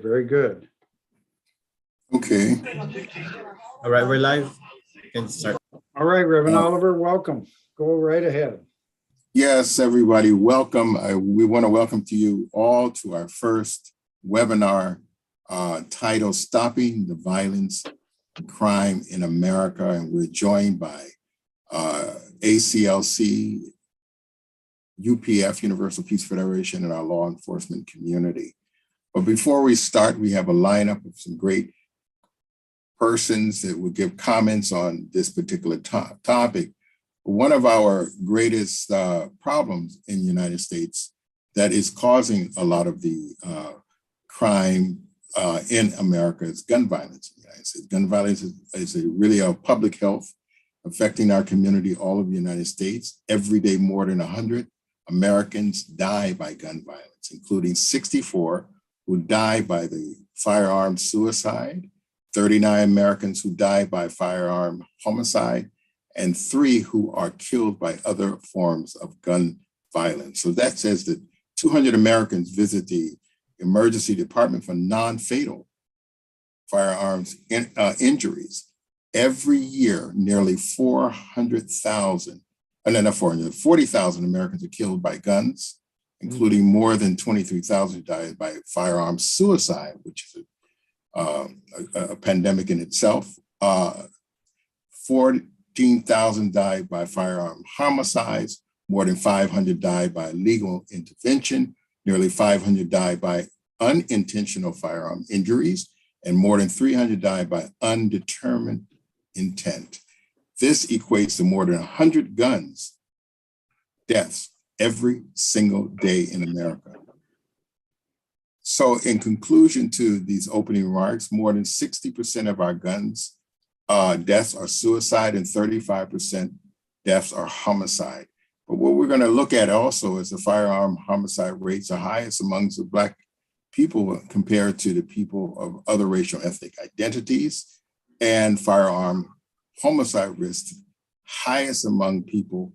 very good. Okay. All right, we're live. You can start. All right, Reverend Oliver, welcome. Go right ahead. Yes, everybody, welcome. We want to welcome to you all to our first webinar titled Stopping the Violence and Crime in America. And we're joined by ACLC, UPF, Universal Peace Federation, and our law enforcement community. But before we start, we have a lineup of some great persons that will give comments on this particular topic. One of our greatest problems in the United States that is causing a lot of the crime in America is gun violence in the United States. Gun violence is really a public health affecting our community, all of the United States. Every day, more than 100 Americans die by gun violence, including 64 who die by the firearm suicide, 39 Americans who die by firearm homicide, and 3 who are killed by other forms of gun violence. So that says that 200 Americans visit the emergency department for non-fatal firearms injuries. Every year, nearly 40,000 Americans are killed by guns, including more than 23,000 died by firearm suicide, which is a pandemic in itself. 14,000 died by firearm homicides, more than 500 died by legal intervention, nearly 500 died by unintentional firearm injuries, and more than 300 died by undetermined intent. This equates to more than 100 guns deaths every single day in America. So in conclusion to these opening remarks, more than 60% of our guns deaths are suicide and 35% deaths are homicide. But what we're going to look at also is the firearm homicide rates are highest amongst the Black people compared to the people of other racial ethnic identities, and firearm homicide risk highest among people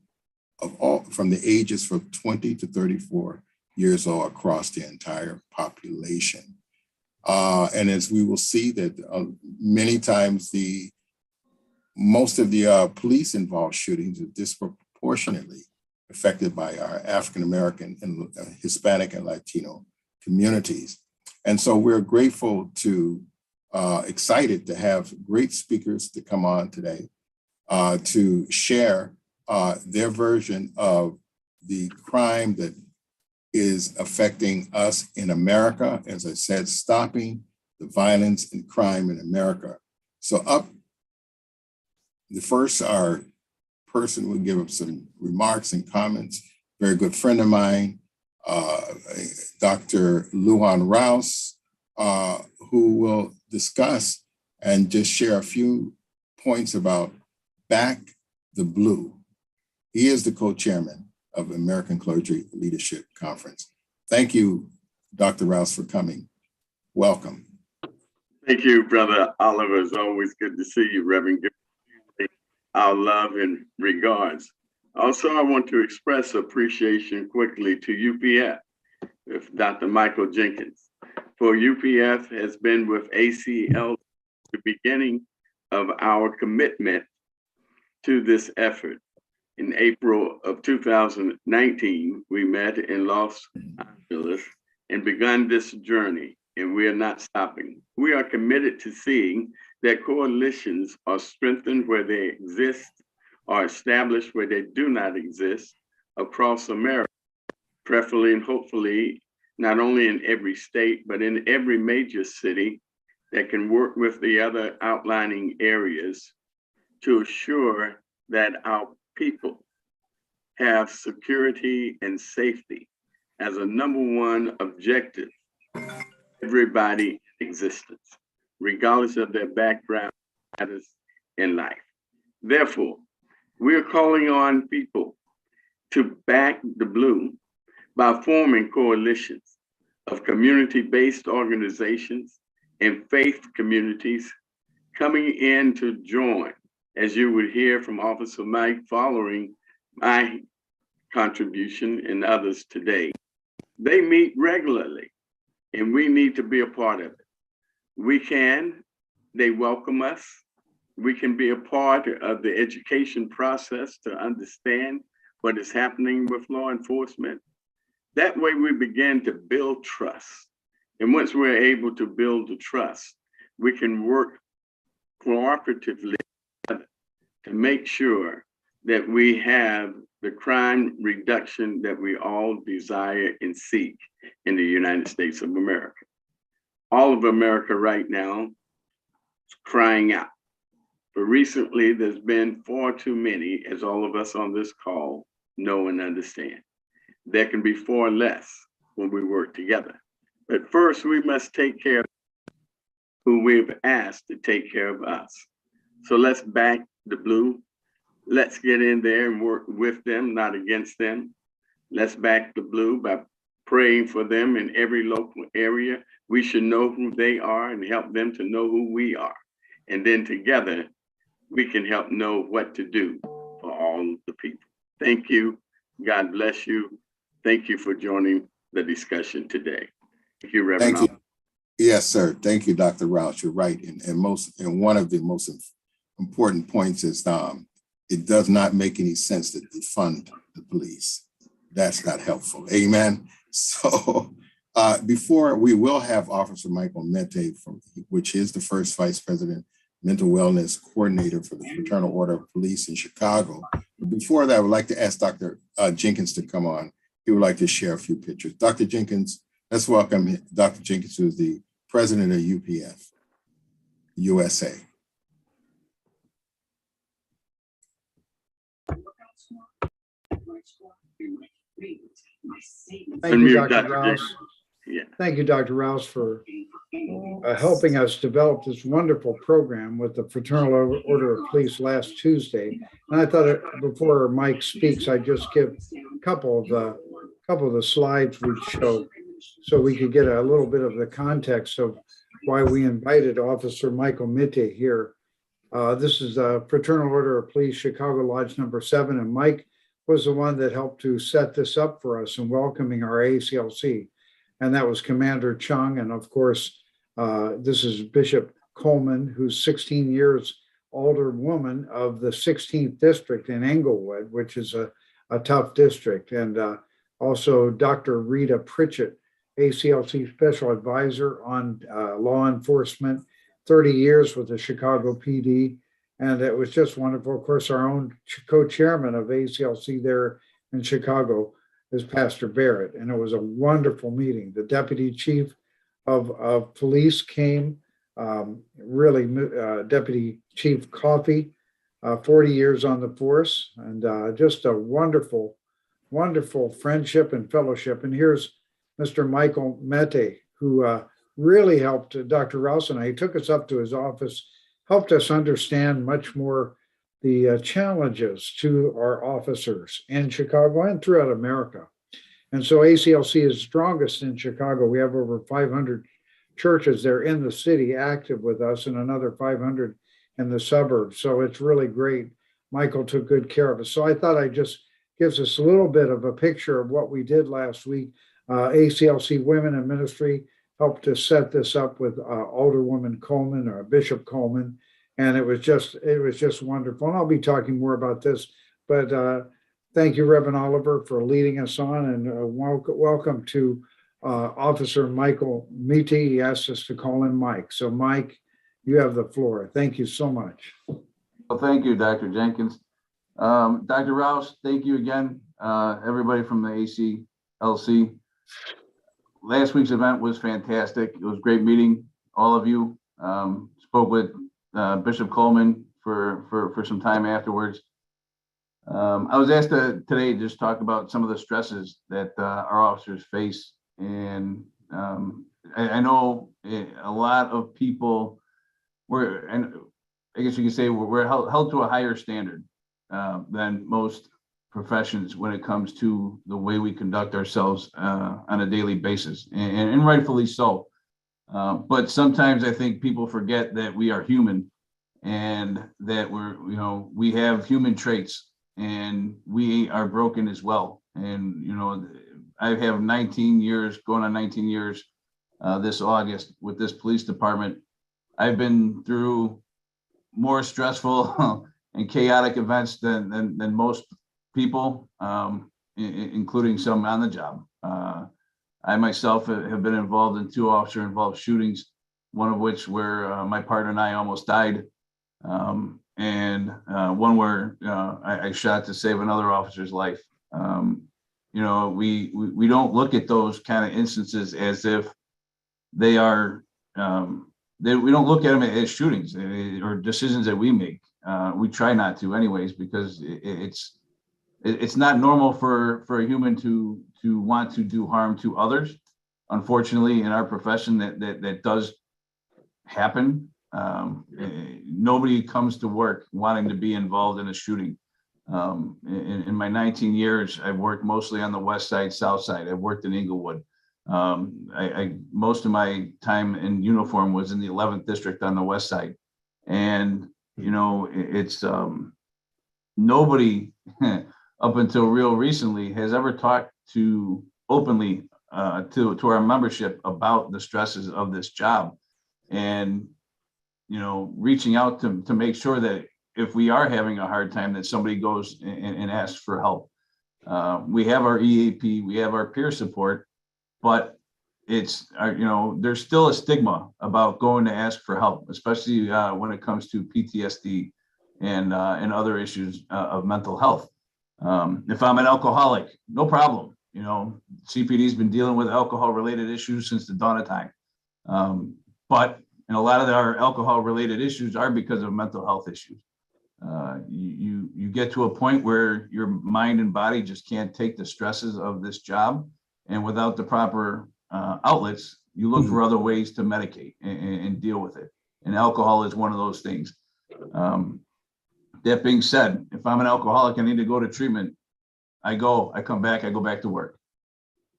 of all from the ages from 20 to 34 years old across the entire population. And as we will see that many times most of the police involved shootings are disproportionately affected by our African-American and Hispanic and Latino communities. And so we're grateful to, excited to have great speakers to come on today to share their version of the crime that is affecting us in America. As I said, stopping the violence and crime in America. So the first, our person will give up some remarks and comments. Very good friend of mine, Dr. Luan Rouse, who will discuss and just share a few points about Back the Blue. He is the co-chairman of American Clergy Leadership Conference. Thank you, Dr. Rouse, for coming. Welcome. Thank you, Brother Oliver. It's always good to see you, Reverend. Our love and regards. Also, I want to express appreciation quickly to UPF, with Dr. Michael Jenkins. For UPF has been with ACL the beginning of our commitment to this effort. In April of 2019, we met in Los Angeles and begun this journey, and we are not stopping. We are committed to seeing that coalitions are strengthened where they exist, are established where they do not exist across America, preferably and hopefully not only in every state, but in every major city that can work with the other outlining areas to assure that our people have security and safety as a number one objective. Everybody in existence, regardless of their background status in life. Therefore, we are calling on people to back the blue by forming coalitions of community-based organizations and faith communities coming in to join, as you would hear from Officer Mike following my contribution and others today. They meet regularly and we need to be a part of it. They welcome us. We can be a part of the education process to understand what is happening with law enforcement. That way we begin to build trust. And once we're able to build the trust, we can work cooperatively together to make sure that we have the crime reduction that we all desire and seek in the United States of America. All of America right now is crying out. But recently, there's been far too many, as all of us on this call know and understand. There can be far less when we work together. But first, we must take care of who we've asked to take care of us. So let's back the blue. Let's get in there and work with them, not against them. Let's back the blue by praying for them in every local area. We should know who they are and help them to know who we are. And then together, we can help know what to do for all the people. Thank you. God bless you. Thank you for joining the discussion today. Thank you, Reverend. Thank you. Yes, sir. Thank you, Dr. Rouse. You're right. And one of the most important points is it does not make any sense to defund the police. That's not helpful. Amen. So before we will have Officer Michael Mete, which is the first Vice President Mental Wellness Coordinator for the Fraternal Order of Police in Chicago. But before that, I would like to ask Dr. Jenkins to come on. He would like to share a few pictures. Dr. Jenkins, let's welcome Dr. Jenkins, who is the President of UPF, USA. Thank you, Unmute Dr. Dr. Rouse. Yeah. Thank you, Dr. Rouse, for helping us develop this wonderful program with the Fraternal Order of Police last Tuesday. And I thought before Mike speaks, I'd just give a couple of the slides we showed so we could get a little bit of the context of why we invited Officer Michael Mete here. This is the Fraternal Order of Police, Chicago Lodge number 7, and Mike was the one that helped to set this up for us in welcoming our ACLC. And that was Commander Chung. And of course, this is Bishop Coleman, who's 16 years older woman of the 16th district in Englewood, which is a tough district. And also Dr. Rita Pritchett, ACLC Special Advisor on law enforcement, 30 years with the Chicago PD. And it was just wonderful. Of course, our own co-chairman of ACLC there in Chicago is Pastor Barrett. And it was a wonderful meeting. The Deputy Chief of Police came, Deputy Chief Coffey, 40 years on the force, and just a wonderful, wonderful friendship and fellowship. And here's Mr. Michael Mete, who really helped Dr. Rouse and I. He took us up to his office, helped us understand much more the challenges to our officers in Chicago and throughout America. And so ACLC is strongest in Chicago. We have over 500 churches there in the city active with us and another 500 in the suburbs. So it's really great. Michael took good care of us. So I thought I just gives us a little bit of a picture of what we did last week. ACLC Women in Ministry helped to set this up with Alderwoman Coleman or Bishop Coleman. And it was just wonderful. And I'll be talking more about this, but thank you, Reverend Oliver, for leading us on, and welcome to Officer Michael Mete. He asked us to call him Mike. So Mike, you have the floor. Thank you so much. Well, thank you, Dr. Jenkins. Dr. Rouse, thank you again, everybody from the ACLC. Last week's event was fantastic. It was great meeting all of you. Spoke with Bishop Coleman for some time afterwards. I was asked today to just talk about some of the stresses that our officers face. And I know a lot of people and I guess you could say we're held to a higher standard than most professions when it comes to the way we conduct ourselves on a daily basis, and rightfully so. But sometimes I think people forget that we are human and that we have human traits and we are broken as well. And, I have 19 years, going on 19 years this August with this police department. I've been through more stressful and chaotic events than most people, including some on the job. I myself have been involved in 2 officer-involved shootings, one of which where my partner and I almost died, and one where I shot to save another officer's life. You know, we don't look at those kind of instances as if they are. We don't look at them as shootings or decisions that we make. We try not to, anyways, because it's not normal for a human to want to do harm to others. Unfortunately, in our profession, that does happen. Nobody comes to work wanting to be involved in a shooting. In my 19 years, I've worked mostly on the west side, south side. I've worked in Inglewood. Most of my time in uniform was in the 11th district on the west side. And, you know, it's nobody up until real recently has ever talked to openly to our membership about the stresses of this job, and, you know, reaching out to make sure that if we are having a hard time, that somebody goes and asks for help. We have our EAP, we have our peer support, but it's, you know, there's still a stigma about going to ask for help, especially when it comes to PTSD and other issues of mental health. If I'm an alcoholic, no problem. You know, CPD's been dealing with alcohol-related issues since the dawn of time. But a lot of our alcohol-related issues are because of mental health issues. You get to a point where your mind and body just can't take the stresses of this job, and without the proper outlets, you look for other ways to medicate and deal with it. And alcohol is one of those things. That being said, if I'm an alcoholic, I need to go to treatment. I come back, I go back to work.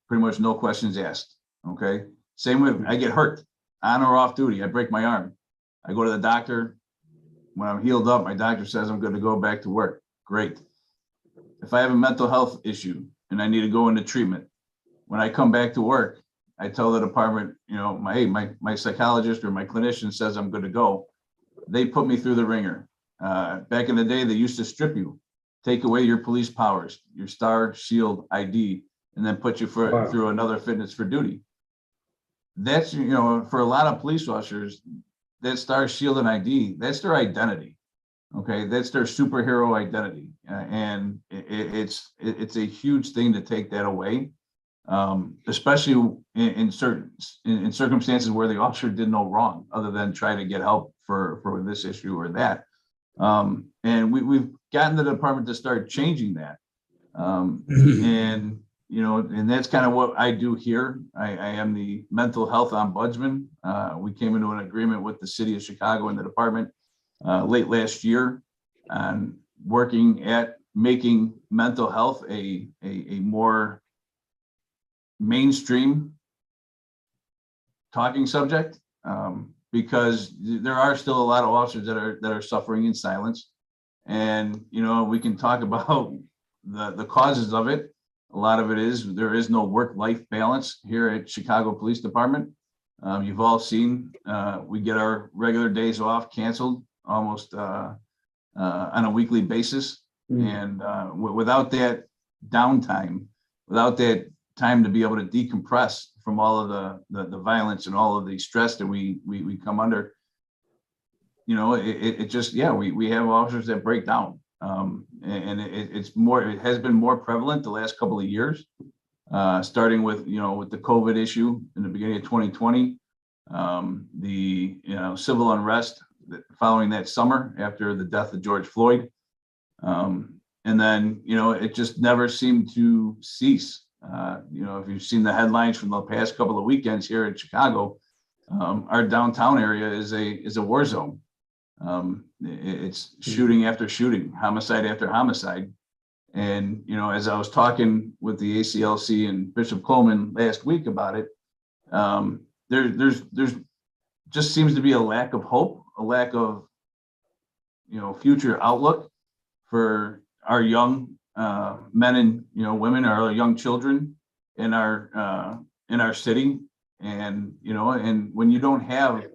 Pretty much no questions asked. Okay. Same with, I get hurt on or off duty. I break my arm. I go to the doctor. When I'm healed up, my doctor says I'm going to go back to work. Great. If I have a mental health issue and I need to go into treatment, when I come back to work, I tell the department, you know, my psychologist or my clinician says I'm good to go. They put me through the ringer. Back in the day, they used to strip you, take away your police powers, your star, shield, ID, and then put you through another fitness for duty. That's, you know, for a lot of police officers, that star, shield, and ID, that's their identity. Okay, that's their superhero identity, and it's a huge thing to take that away, especially in certain circumstances where the officer did no wrong other than try to get help for this issue or that. And we've gotten the department to start changing that, and you know, and that's kind of what I do here. I am the mental health ombudsman. We came into an agreement with the city of Chicago and the department late last year on working at making mental health a more mainstream talking subject, because there are still a lot of officers that are suffering in silence. And, you know, we can talk about the causes of it. A lot of it is there is no work-life balance here at Chicago Police Department. You've all seen we get our regular days off canceled almost on a weekly basis. And without that downtime, without that time to be able to decompress from all of the violence and all of the stress that we come under, you know, it just, yeah, we have officers that break down. And it has been more prevalent the last couple of years, starting with, you know, with the COVID issue in the beginning of 2020, the, you know, civil unrest following that summer after the death of George Floyd. And then, you know, it just never seemed to cease. You know, if you've seen the headlines from the past couple of weekends here in Chicago, our downtown area is a war zone. It's shooting after shooting, homicide after homicide. And, you know, as I was talking with the ACLC and Bishop Coleman last week about it, there's just seems to be a lack of hope, a lack of, you know, future outlook for our young men and, you know, women, our young children in our city. And, and when you don't have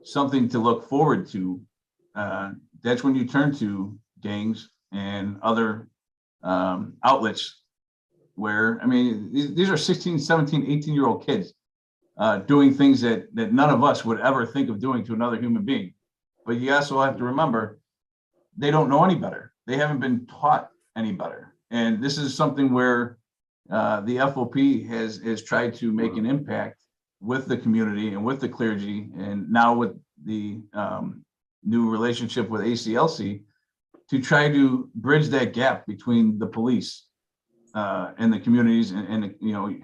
something to look forward to, that's when you turn to gangs and other outlets where, these are 16, 17, 18-year-old kids doing things that none of us would ever think of doing to another human being. But you also have to remember, they don't know any better. They haven't been taught any better. And this is something where the FOP has tried to make an impact with the community and with the clergy, and now with the new relationship with ACLC, to try to bridge that gap between the police and the communities, and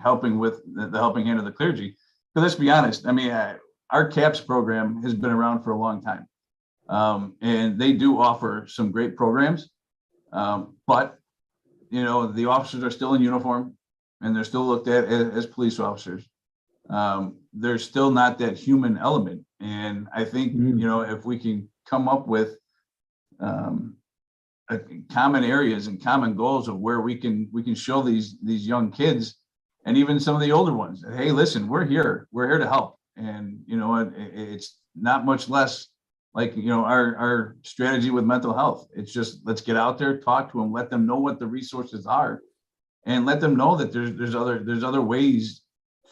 helping with the helping hand of the clergy. Because let's be honest, our CAPS program has been around for a long time, and they do offer some great programs, but the officers are still in uniform, and they're still looked at as police officers. There's still not that human element, and I think if we can come up with common areas and common goals of where we can show these young kids, and even some of the older ones, hey, listen, we're here to help. And it's not much less like our strategy with mental health. It's just, let's get out there, talk to them, let them know what the resources are, and let them know that there's other ways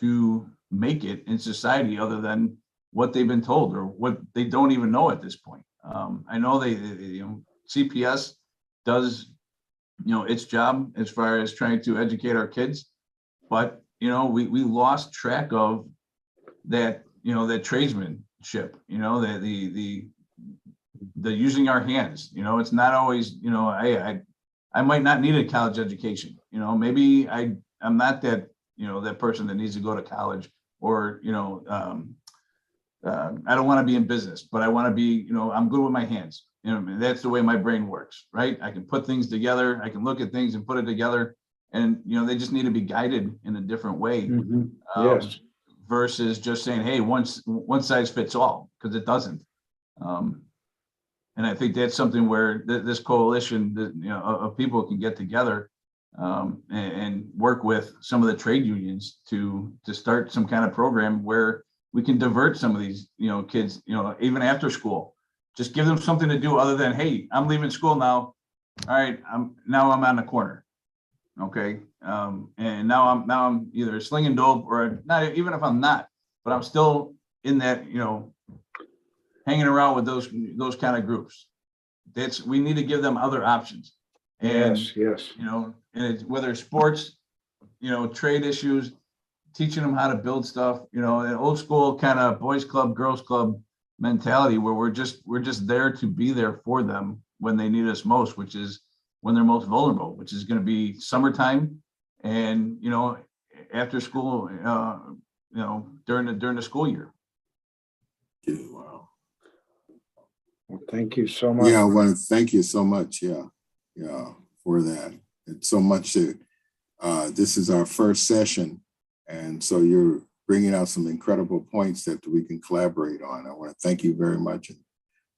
to make it in society other than what they've been told or what they don't even know at this point. I know they CPS does its job as far as trying to educate our kids, but we lost track of that that tradesmanship, the using our hands. It's not always I might not need a college education. Maybe I'm not that that person that needs to go to college, or I don't want to be in business, but I want to be, I'm good with my hands. That's the way my brain works, right? I can put things together. I can look at things and put it together, and they just need to be guided in a different way. Yes. Versus just saying, hey, one size fits all, because it doesn't. And I think that's something where this coalition, of people can get together and work with some of the trade unions to start some kind of program where we can divert some of these kids, even after school. Just give them something to do other than, hey, I'm leaving school now. All right, I'm on the corner. Okay, and now I'm either slinging dope, or not. Even if I'm not, but I'm still in that, hanging around with those kind of groups. We need to give them other options. And yes. and it's, whether it's sports, trade issues, teaching them how to build stuff, an old school kind of boys club, girls club mentality, where we're just there to be there for them when they need us most, which is when they're most vulnerable, which is going to be summertime and after school, during the school year. Wow. Well, thank you so much. Yeah, I want to thank you so much. Yeah, for that. It's so much that this is our first session, and so you're bringing out some incredible points that we can collaborate on. I want to thank you very much, and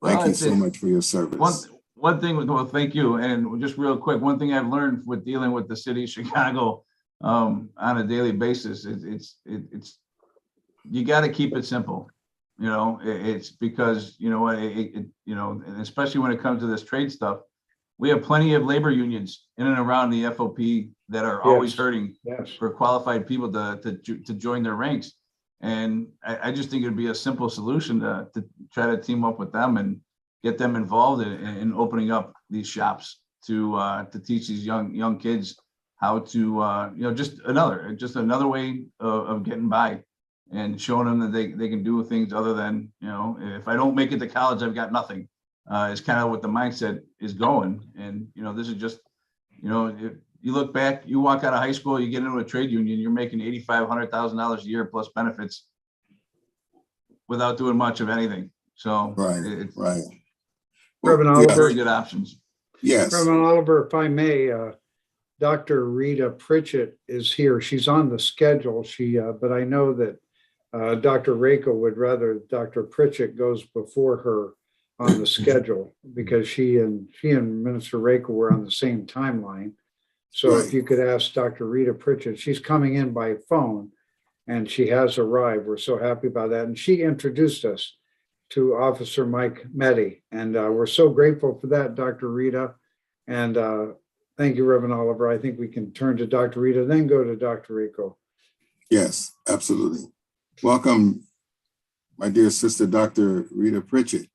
thank you so much for your service. One thing, well, thank you. And just real quick, one thing I've learned with dealing with the city of Chicago on a daily basis, it's you got to keep it simple. It's because and especially when it comes to this trade stuff, we have plenty of labor unions in and around the FOP that are always hurting for qualified people to join their ranks. And I just think it'd be a simple solution to try to team up with them and get them involved in opening up these shops to teach these young kids how to just another way of getting by, and showing them that they can do things other than if I don't make it to college, I've got nothing. Is kind of what the mindset is going. And this is just if you look back, you walk out of high school, you get into a trade union, you're making $85,000-$100,000 a year plus benefits without doing much of anything. So right. Reverend Oliver, very good options. Yes. Reverend Oliver, if I may, Dr. Rita Pritchett is here. She's on the schedule. But I know that Dr. Rako would rather Dr. Pritchett goes before her on the schedule, because she and Minister Rako were on the same timeline. So if you could ask Dr. Rita Pritchett, she's coming in by phone, and she has arrived. We're so happy about that. And she introduced us to Officer Mike Meddy, and we're so grateful for that, Dr. Rita. And thank you, Reverend Oliver. I think we can turn to Dr. Rita, then go to Dr. Rico. Yes, absolutely. Welcome, my dear sister, Dr. Rita Pritchett.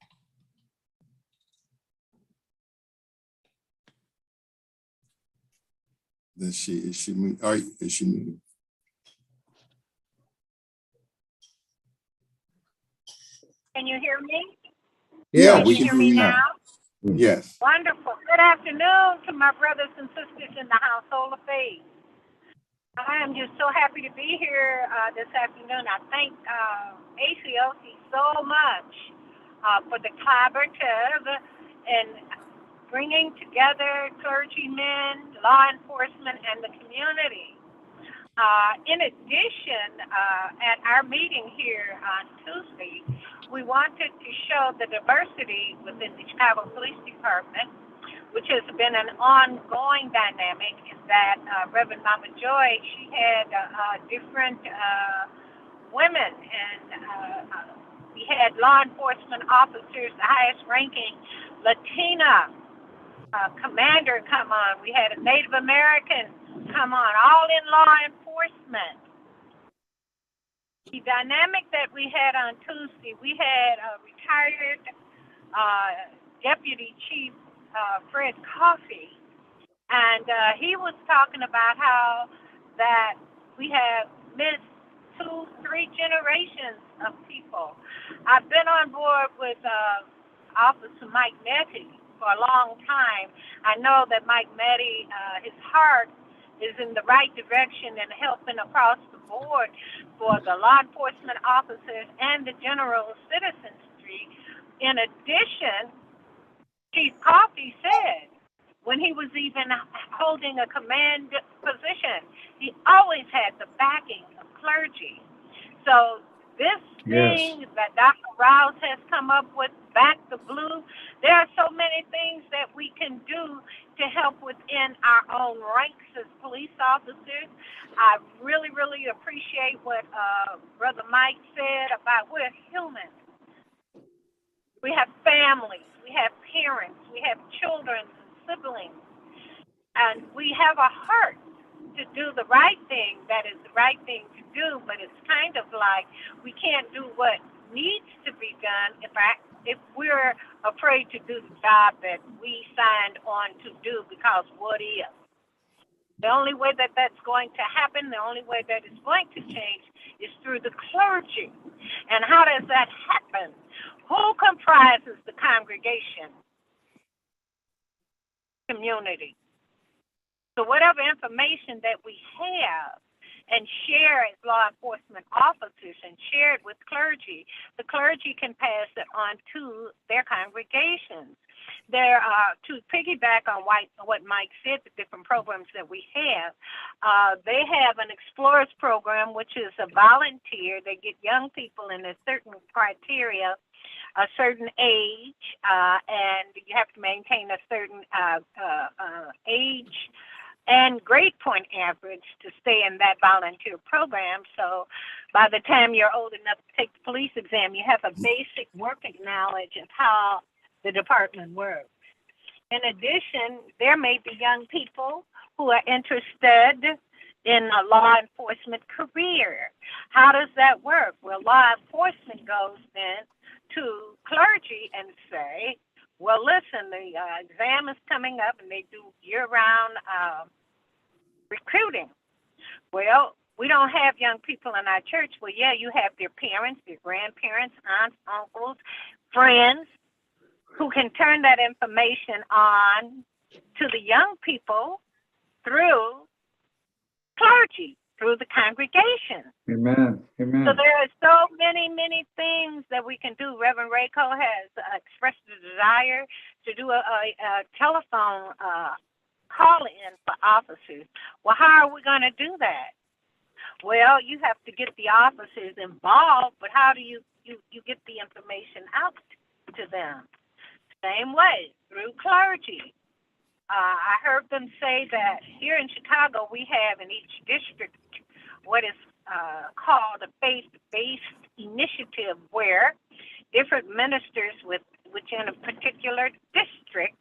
Is she muted? Can you hear me? Yeah, Yes. we can hear you now. Yes. Wonderful. Good afternoon to my brothers and sisters in the household of faith. I am just so happy to be here this afternoon. I thank ACLC so much for the collaborative and bringing together clergymen, law enforcement, and the community. In addition, at our meeting here on Tuesday, we wanted to show the diversity within the Chicago Police Department, which has been an ongoing dynamic, is that Reverend Mama Joy, she had different women, and we had law enforcement officers, the highest ranking Latina commander come on. We had a Native American come on, all in law enforcement. The dynamic that we had on Tuesday, we had a retired Deputy Chief Fred Coffey, and he was talking about how that we have missed 2-3 generations of people. I've been on board with Officer Mike Meddy for a long time. I know that Mike Meddy, his heart is in the right direction and helping across the board for the law enforcement officers and the general citizenry. In addition, Chief Coffey said when he was even holding a command position, he always had the backing of clergy. So this thing that Dr. Rouse has come up with, Back the Blue, there are so many things that we can do to help within our own ranks as police officers. I really, really appreciate what Brother Mike said about we're human. We have families, we have parents, we have children and siblings, and we have a heart to do the right thing that is the right thing to do, but it's kind of like we can't do what needs to be done if we're afraid to do the job that we signed on to do, because what if? The only way that that's going to happen, the only way that it's going to change is through the clergy. And how does that happen? Who comprises the congregation? Community. So whatever information that we have and share as law enforcement officers and share it with clergy, the clergy can pass it on to their congregations. There are, to piggyback on what Mike said, the different programs that we have, they have an Explorers program, which is a volunteer. They get young people in a certain criteria, a certain age, and you have to maintain a certain age and grade point average to stay in that volunteer program. So by the time you're old enough to take the police exam, you have a basic working knowledge of how the department works. In addition, there may be young people who are interested in a law enforcement career. How does that work? Well, law enforcement goes then to clergy and say, well, listen, the exam is coming up, and they do year-round recruiting. Well, we don't have young people in our church. Well, yeah, you have their parents, their grandparents, aunts, uncles, friends, who can turn that information on to the young people through clergy, through the congregation. Amen. Amen. So there are so many, many things that we can do. Reverend Rayco has expressed the desire to do a telephone call-in for officers. Well, how are we going to do that? Well, you have to get the officers involved, but how do you get the information out to them? Same way, through clergy. I heard them say that here in Chicago, we have in each district what is called a faith-based initiative where different ministers within a particular district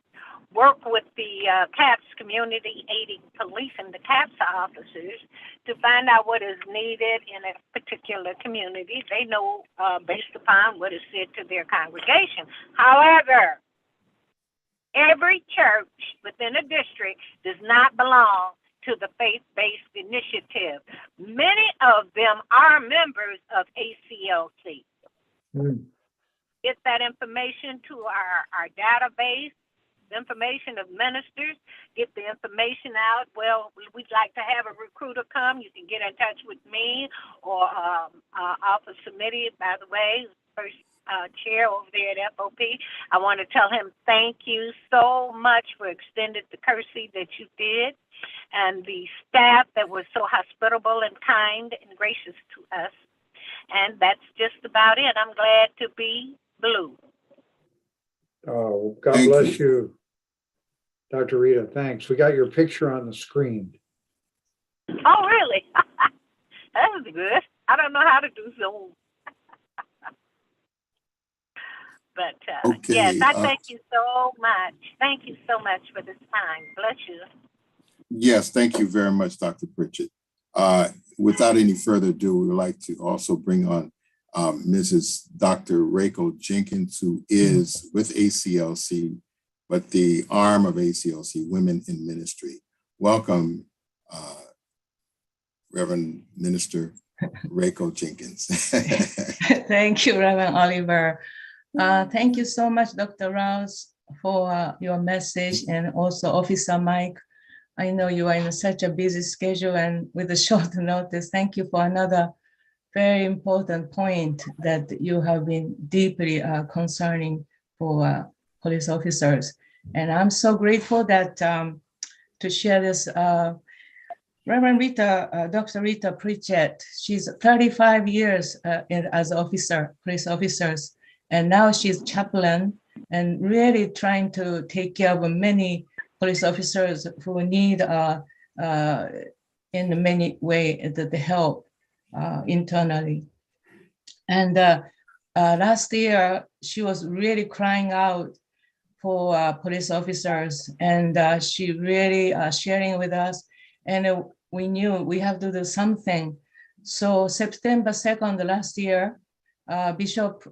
work with the CAPS community aiding police and the CAPS officers to find out what is needed in a particular community. They know based upon what is said to their congregation. However, every church within a district does not belong to the faith-based initiative. Many of them are members of ACLC. Get that information to our database, the information of ministers, get the information out. Well, we'd like to have a recruiter come. You can get in touch with me or Officer Mitty, by the way, first chair over there at FOP. I want to tell him thank you so much for extending the courtesy that you did, and the staff that was so hospitable and kind and gracious to us. And that's just about it. I'm glad to be blue. Oh, God Thank bless you, Dr. Rita. Thanks. We got your picture on the screen. Oh, really? That was good. I don't know how to do Zoom. But Okay, yes, I thank you so much. Thank you so much for this time. Bless you. Yes, thank you very much, Dr. Pritchett. Without any further ado, we would like to also bring on Mrs. Dr. Rachel Jenkins, who is with ACLC, but the arm of ACLC, Women in Ministry. Welcome, Reverend Minister Rachel Jenkins. Thank you, Reverend Oliver. Thank you so much, Dr. Rouse, for your message, and also Officer Mike. I know you are in such a busy schedule and with a short notice. Thank you for another very important point that you have been deeply concerning for police officers. And I'm so grateful that to share this, Reverend Rita, Dr. Rita Pritchett, she's 35 years as officer, police officers, and now she's chaplain and really trying to take care of many police officers who need in many ways the help internally. And last year, she was really crying out for police officers, and she really sharing with us, and we knew we have to do something. So September 2nd last year, Bishop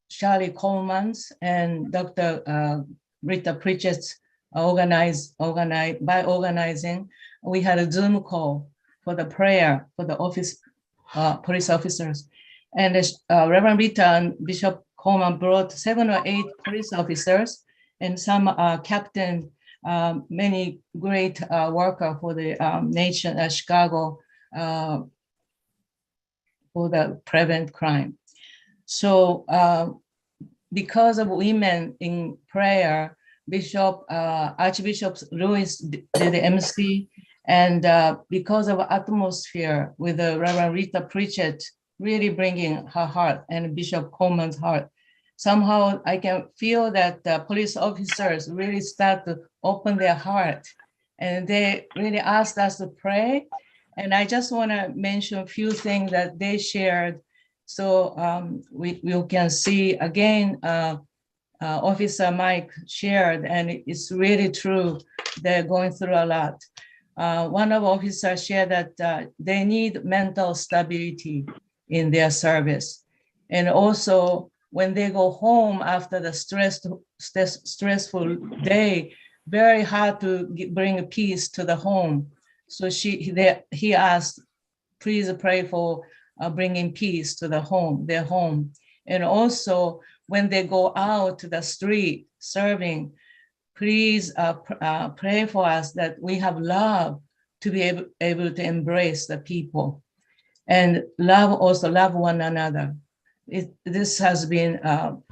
Charlie Coleman's and Dr. Rita Pritchett's organizing, we had a Zoom call for the prayer for the police officers. And Reverend Rita and Bishop Coleman brought 7 or 8 police officers and some captain, many great worker for the nation, Chicago, for the prevent crime. So because of women in prayer, Archbishop Lewis did the MC, and because of atmosphere with the Reverend Rita Pritchett really bringing her heart and Bishop Coleman's heart, somehow I can feel that the police officers really start to open their heart, and they really asked us to pray. And I just want to mention a few things that they shared, so we can see again. Officer Mike shared, and it's really true. They're going through a lot. One of officers shared that they need mental stability in their service. And also when they go home after the stressful day, very hard to bring peace to the home. So he asked, please pray for bringing peace to their home. And also, when they go out to the street serving, please pray for us that we have love to be able to embrace the people, and love one another. This has been,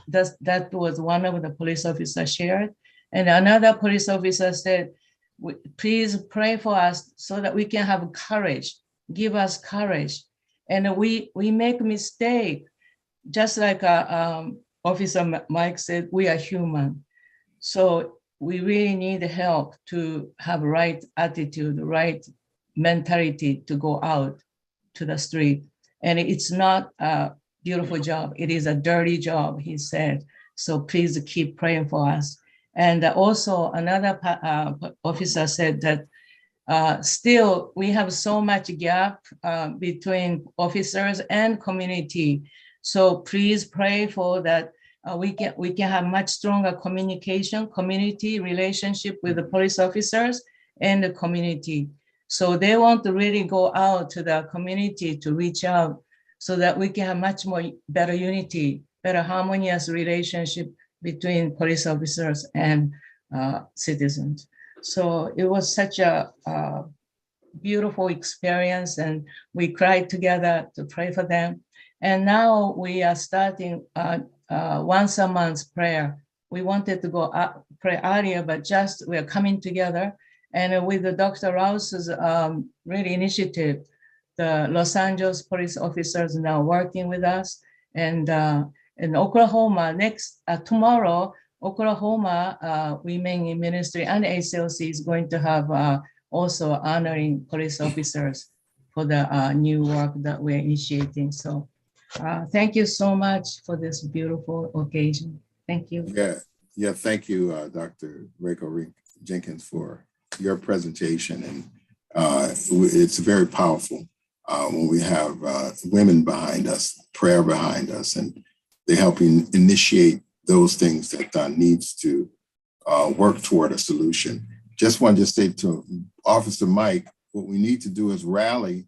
that was one of the police officers shared. And another police officer said, please pray for us so that we can have courage, give us courage. And we make mistake, just like Officer Mike said, we are human. So we really need help to have right attitude, right mentality to go out to the street. And it's not a beautiful job. It is a dirty job, he said. So please keep praying for us. And also another officer said that still we have so much gap between officers and community. So please pray for that. We can have much stronger community relationship with the police officers and the community. So they want to really go out to the community to reach out so that we can have much more better unity, better harmonious relationship between police officers and citizens. So it was such a beautiful experience, and we cried together to pray for them. And now we are starting once a month prayer. We wanted to go pray earlier, but just we are coming together. And with the Dr. Rouse's really initiative, the Los Angeles police officers are now working with us. And in Oklahoma, tomorrow, Oklahoma Women in Ministry and ACLC is going to have also honoring police officers for the new work that we're initiating. So thank you so much for this beautiful occasion. Thank you. Yeah. Thank you, Dr. Rachel Jenkins, for your presentation. And it's very powerful when we have women behind us, prayer behind us, and they help initiate those things that needs to work toward a solution. Just wanted to say to Officer Mike, what we need to do is rally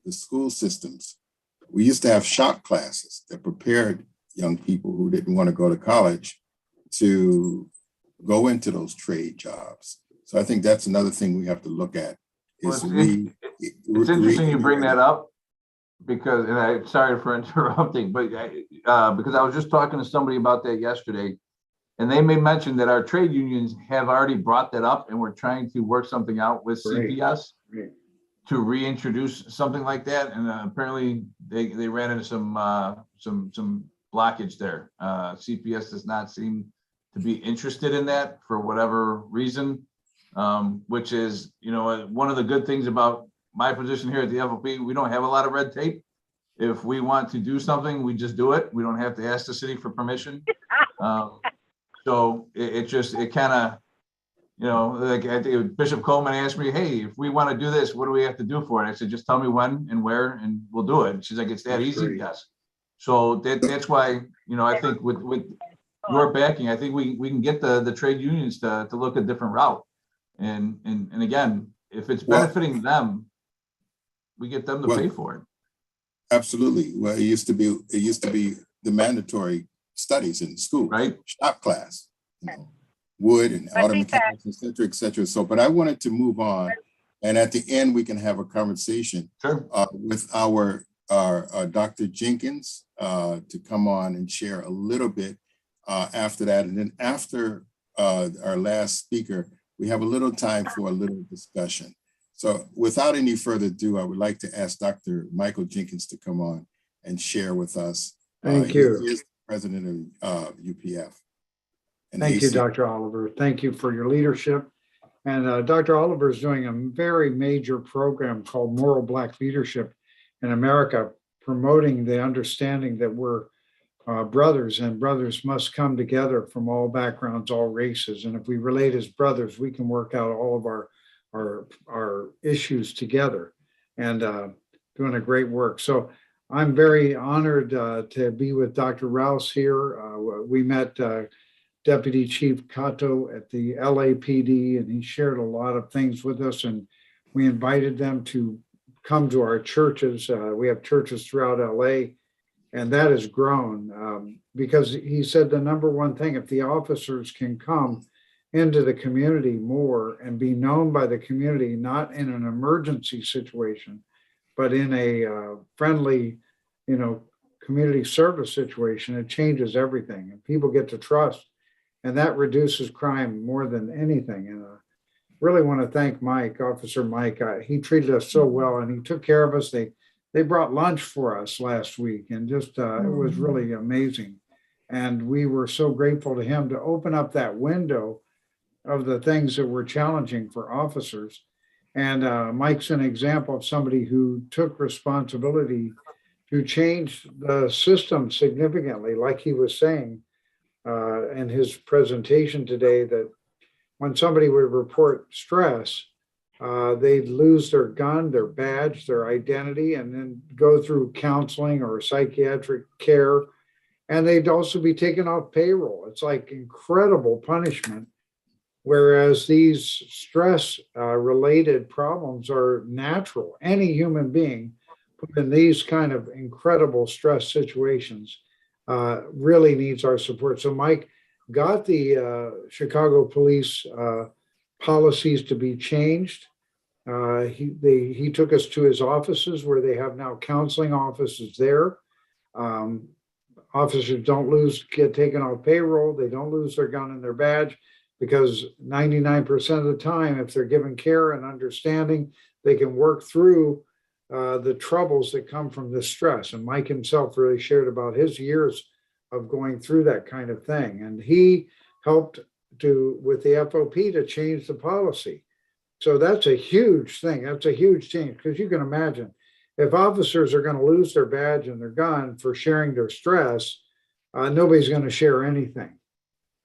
the school systems. We used to have shop classes that prepared young people who didn't want to go to college to go into those trade jobs. So I think that's another thing we have to look at. It's interesting you bring that up, because, and I'm sorry for interrupting, but because I was just talking to somebody about that yesterday, and they may mention that our trade unions have already brought that up, and we're trying to work something out with CPS to reintroduce something like that. And apparently they ran into some blockage there. CPS does not seem to be interested in that for whatever reason, which is, one of the good things about my position here at the FOP. We don't have a lot of red tape. If we want to do something, we just do it. We don't have to ask the city for permission. So it kind of, like I think Bishop Coleman asked me, hey, if we want to do this, what do we have to do for it? I said, just tell me when and where, and we'll do it. She's like, it's that easy? Yes. So that's why, I think with your backing, I think we can get the trade unions to look a different route. And again, if it's benefiting them, we get them to pay for it. Absolutely. Well, it used to be the mandatory studies in school, right? Shop class, wood and auto mechanics, et cetera. So, but I wanted to move on, and at the end we can have a conversation with our Dr. Jenkins to come on and share a little bit after that, and then after our last speaker, we have a little time for a little discussion. So without any further ado, I would like to ask Dr. Michael Jenkins to come on and share with us. Thank you. He is the president of UPF. Thank you, Dr. Oliver. Thank you for your leadership. And Dr. Oliver is doing a very major program called Moral Black Leadership in America, promoting the understanding that we're brothers, and brothers must come together from all backgrounds, all races. And if we relate as brothers, we can work out all of our issues together, and doing a great work. So I'm very honored to be with Dr. Rouse here. We met Deputy Chief Cato at the LAPD, and he shared a lot of things with us, and we invited them to come to our churches. We have churches throughout LA, and that has grown because he said the number one thing, if the officers can come into the community more and be known by the community, not in an emergency situation, but in a friendly, community service situation, it changes everything, and people get to trust, and that reduces crime more than anything. And really want to thank Mike, Officer Mike. He treated us so well, and he took care of us. They brought lunch for us last week, and just it was really amazing. And we were so grateful to him to open up that window of the things that were challenging for officers. And Mike's an example of somebody who took responsibility to change the system significantly, like he was saying in his presentation today, that when somebody would report stress, they'd lose their gun, their badge, their identity, and then go through counseling or psychiatric care. And they'd also be taken off payroll. It's like incredible punishment. Whereas these stress related problems are natural. Any human being put in these kind of incredible stress situations really needs our support. So Mike got the Chicago police policies to be changed. He took us to his offices where they have now counseling offices there. Officers don't get taken off payroll. They don't lose their gun and their badge, because 99% of the time, if they're given care and understanding, they can work through the troubles that come from the stress. And Mike himself really shared about his years of going through that kind of thing. And he helped with the FOP to change the policy. So that's a huge thing. That's a huge change, because you can imagine if officers are going to lose their badge and their gun for sharing their stress, nobody's going to share anything.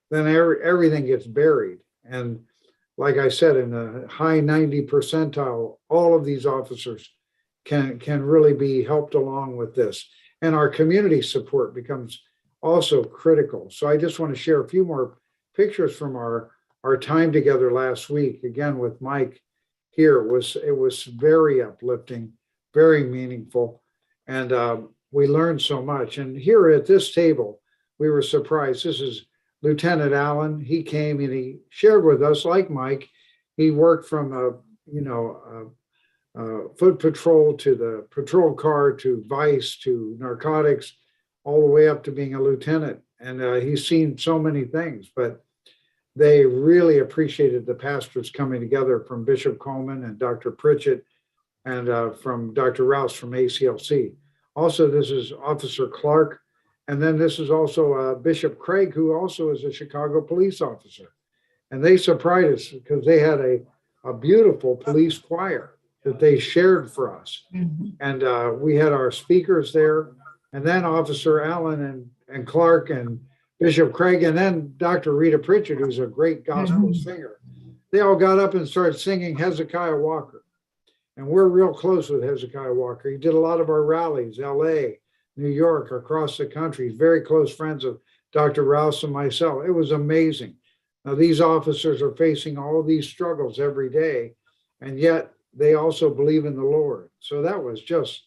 Then everything gets buried. And like I said, in the high 90 percentile, all of these officers can really be helped along with this. And our community support becomes also critical. So I just want to share a few more pictures from our time together last week, again, with Mike here. It was very uplifting, very meaningful. And we learned so much. And here at this table, we were surprised. This is Lieutenant Allen. He came and he shared with us, like Mike, he worked from foot patrol to the patrol car to vice to narcotics, all the way up to being a lieutenant. And he's seen so many things, but they really appreciated the pastors coming together, from Bishop Coleman and Dr. Pritchett and from Dr. Rouse from ACLC. Also, this is Officer Clark. And then this is also Bishop Craig, who also is a Chicago police officer. And they surprised us because they had a beautiful police choir that they shared for us. Mm-hmm. And we had our speakers there, and then Officer Allen and Clark and Bishop Craig, and then Dr. Rita Pritchett, who's a great gospel singer. They all got up and started singing Hezekiah Walker. And we're real close with Hezekiah Walker. He did a lot of our rallies, LA, New York, across the country, very close friends of Dr. Rouse and myself. It was amazing. Now, these officers are facing all these struggles every day, and yet they also believe in the Lord. So that was just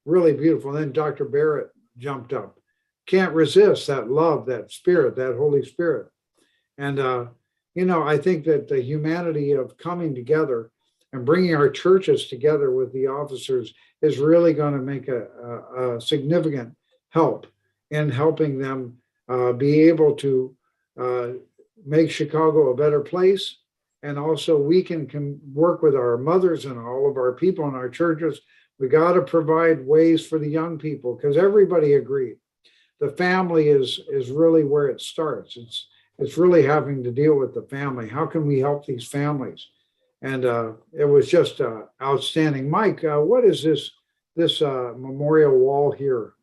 really beautiful. Then Dr. Barrett jumped up. Can't resist that love, that spirit, that Holy Spirit. And, I think that the humanity of coming together and bringing our churches together with the officers is really going to make a significant help in helping them be able to make Chicago a better place. And also we can work with our mothers and all of our people in our churches. We got to provide ways for the young people, because everybody agreed. The family is really where it starts. It's really having to deal with the family. How can we help these families? And it was just outstanding. Mike, what is this memorial wall here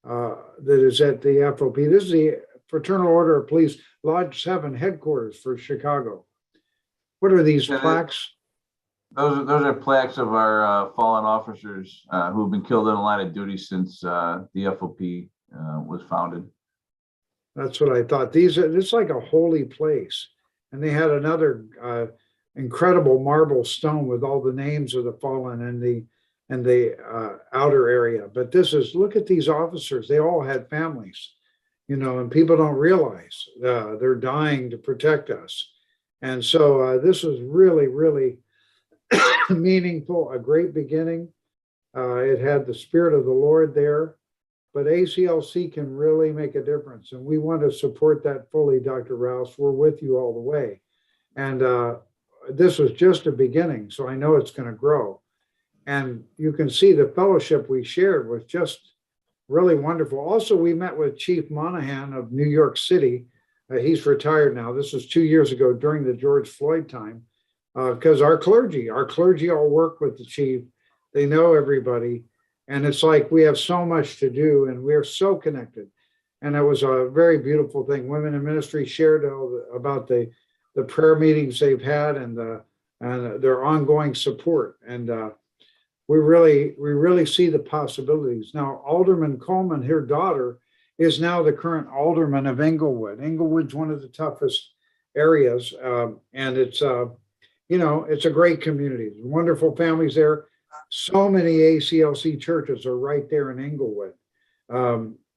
that is at the FOP? This is the Fraternal Order of Police Lodge 7 headquarters for Chicago. What are these plaques? Those are plaques of our fallen officers who have been killed in the line of duty since the FOP was founded. That's what I thought. It's like a holy place. And they had another incredible marble stone with all the names of the fallen in the outer area. But look at these officers. They all had families, and people don't realize they're dying to protect us. And so this was really, really meaningful, a great beginning. It had the Spirit of the Lord there. But ACLC can really make a difference. And we want to support that fully, Dr. Rouse. We're with you all the way. And this was just a beginning, so I know it's going to grow. And you can see the fellowship we shared was just really wonderful. Also, we met with Chief Monahan of New York City. He's retired now. This was 2 years ago during the George Floyd time. because our clergy all work with the chief. They know everybody. And it's like we have so much to do and we're so connected. And it was a very beautiful thing. Women in Ministry shared about the prayer meetings they've had and their ongoing support. And we really see the possibilities. Now, Alderman Coleman, her daughter, is now the current alderman of Englewood. Englewood's one of the toughest areas, and it's it's a great community. There's wonderful families there. So many ACLC churches are right there in Englewood.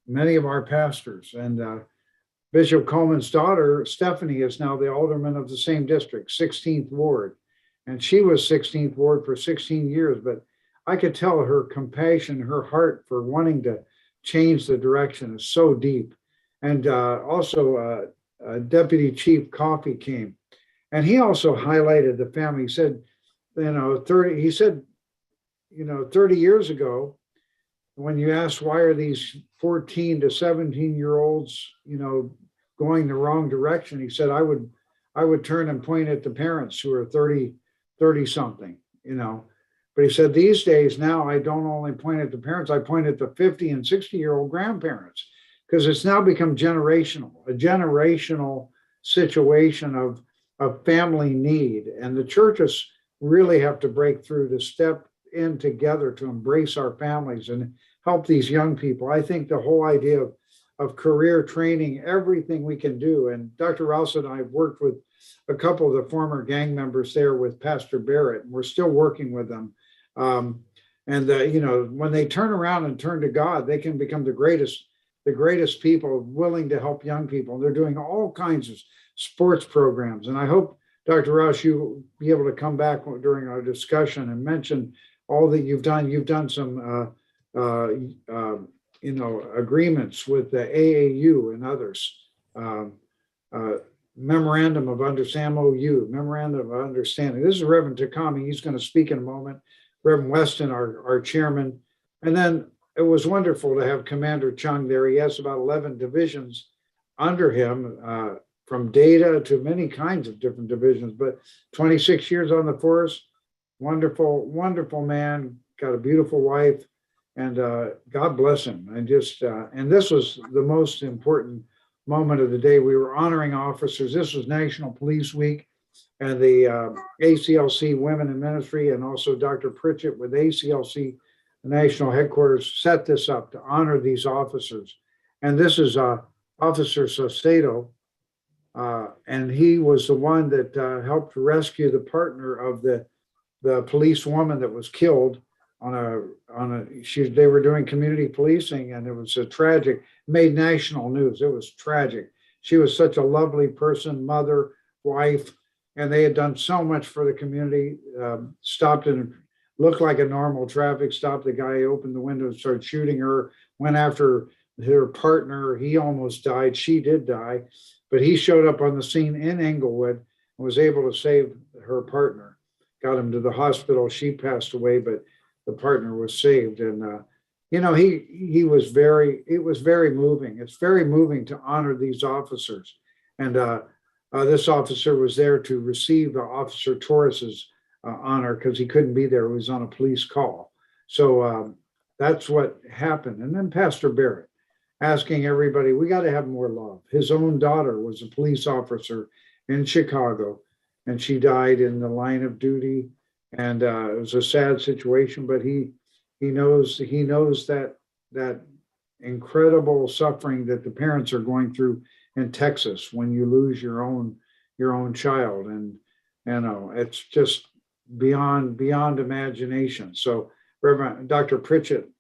Many of our pastors and Bishop Coleman's daughter, Stephanie, is now the alderman of the same district, 16th Ward. And she was 16th Ward for 16 years, but I could tell her compassion, her heart for wanting to change the direction is so deep. And also Deputy Chief Coffey came. And he also highlighted the family. He said, 30 years ago, when you asked why are these 14 to 17-year-olds, going the wrong direction, he said, I would turn and point at the parents who are 30 something, But he said, these days now, I don't only point at the parents, I point at the 50 and 60-year-old grandparents, because it's now become a generational situation of family need. And the churches really have to break through to step in together to embrace our families and help these young people. I think the whole idea of career training, everything we can do. And Dr. Rouse and I have worked with a couple of the former gang members there with Pastor Barrett, and we're still working with them. When they turn around and turn to God, they can become the greatest people willing to help young people. They're doing all kinds of sports programs. And I hope, Dr. Rouse, you'll be able to come back during our discussion and mention all that you've done. You've done some, agreements with the AAU and others. Memorandum of Understanding, Memorandum of Understanding. This is Reverend Takami. He's going to speak in a moment. Reverend Weston, our chairman. And then it was wonderful to have Commander Chung there. He has about 11 divisions under him, from data to many kinds of different divisions, but 26 years on the force. Wonderful, wonderful man, got a beautiful wife, and God bless him. And and this was the most important moment of the day. We were honoring officers. This was National Police Week, and the ACLC Women in Ministry and also Dr. Pritchett with ACLC National Headquarters set this up to honor these officers. And this is Officer Saucedo, and he was the one that helped rescue the partner of the police woman that was killed they were doing community policing, and it was a tragic, made national news. It was tragic. She was such a lovely person, mother, wife, and they had done so much for the community. Stopped and looked like a normal traffic stop. The guy opened the window and started shooting her, went after her partner. He almost died. She did die, but he showed up on the scene in Englewood and was able to save her partner. Got him to the hospital. She passed away, but the partner was saved. And it was very moving. It's very moving to honor these officers. And this officer was there to receive Officer Torres's honor because he couldn't be there. He was on a police call. So that's what happened. And then Pastor Barrett asking everybody, we got to have more love. His own daughter was a police officer in Chicago, and she died in the line of duty. And it was a sad situation, but he knows that incredible suffering that the parents are going through in Texas when you lose your own child. And it's just beyond imagination. So Reverend Dr. Pritchett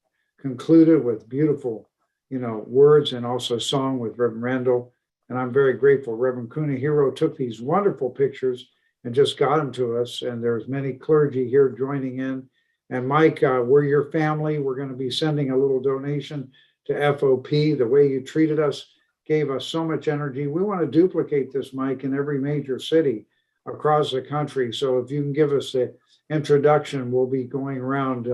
concluded with beautiful words and also song with Reverend Randall. And I'm very grateful. Reverend Kunihiro took these wonderful pictures and just got them to us. And there's many clergy here joining in. And Mike, we're your family. We're going to be sending a little donation to FOP. The way you treated us gave us so much energy. We want to duplicate this, Mike, in every major city across the country. So if you can give us the introduction, we'll be going around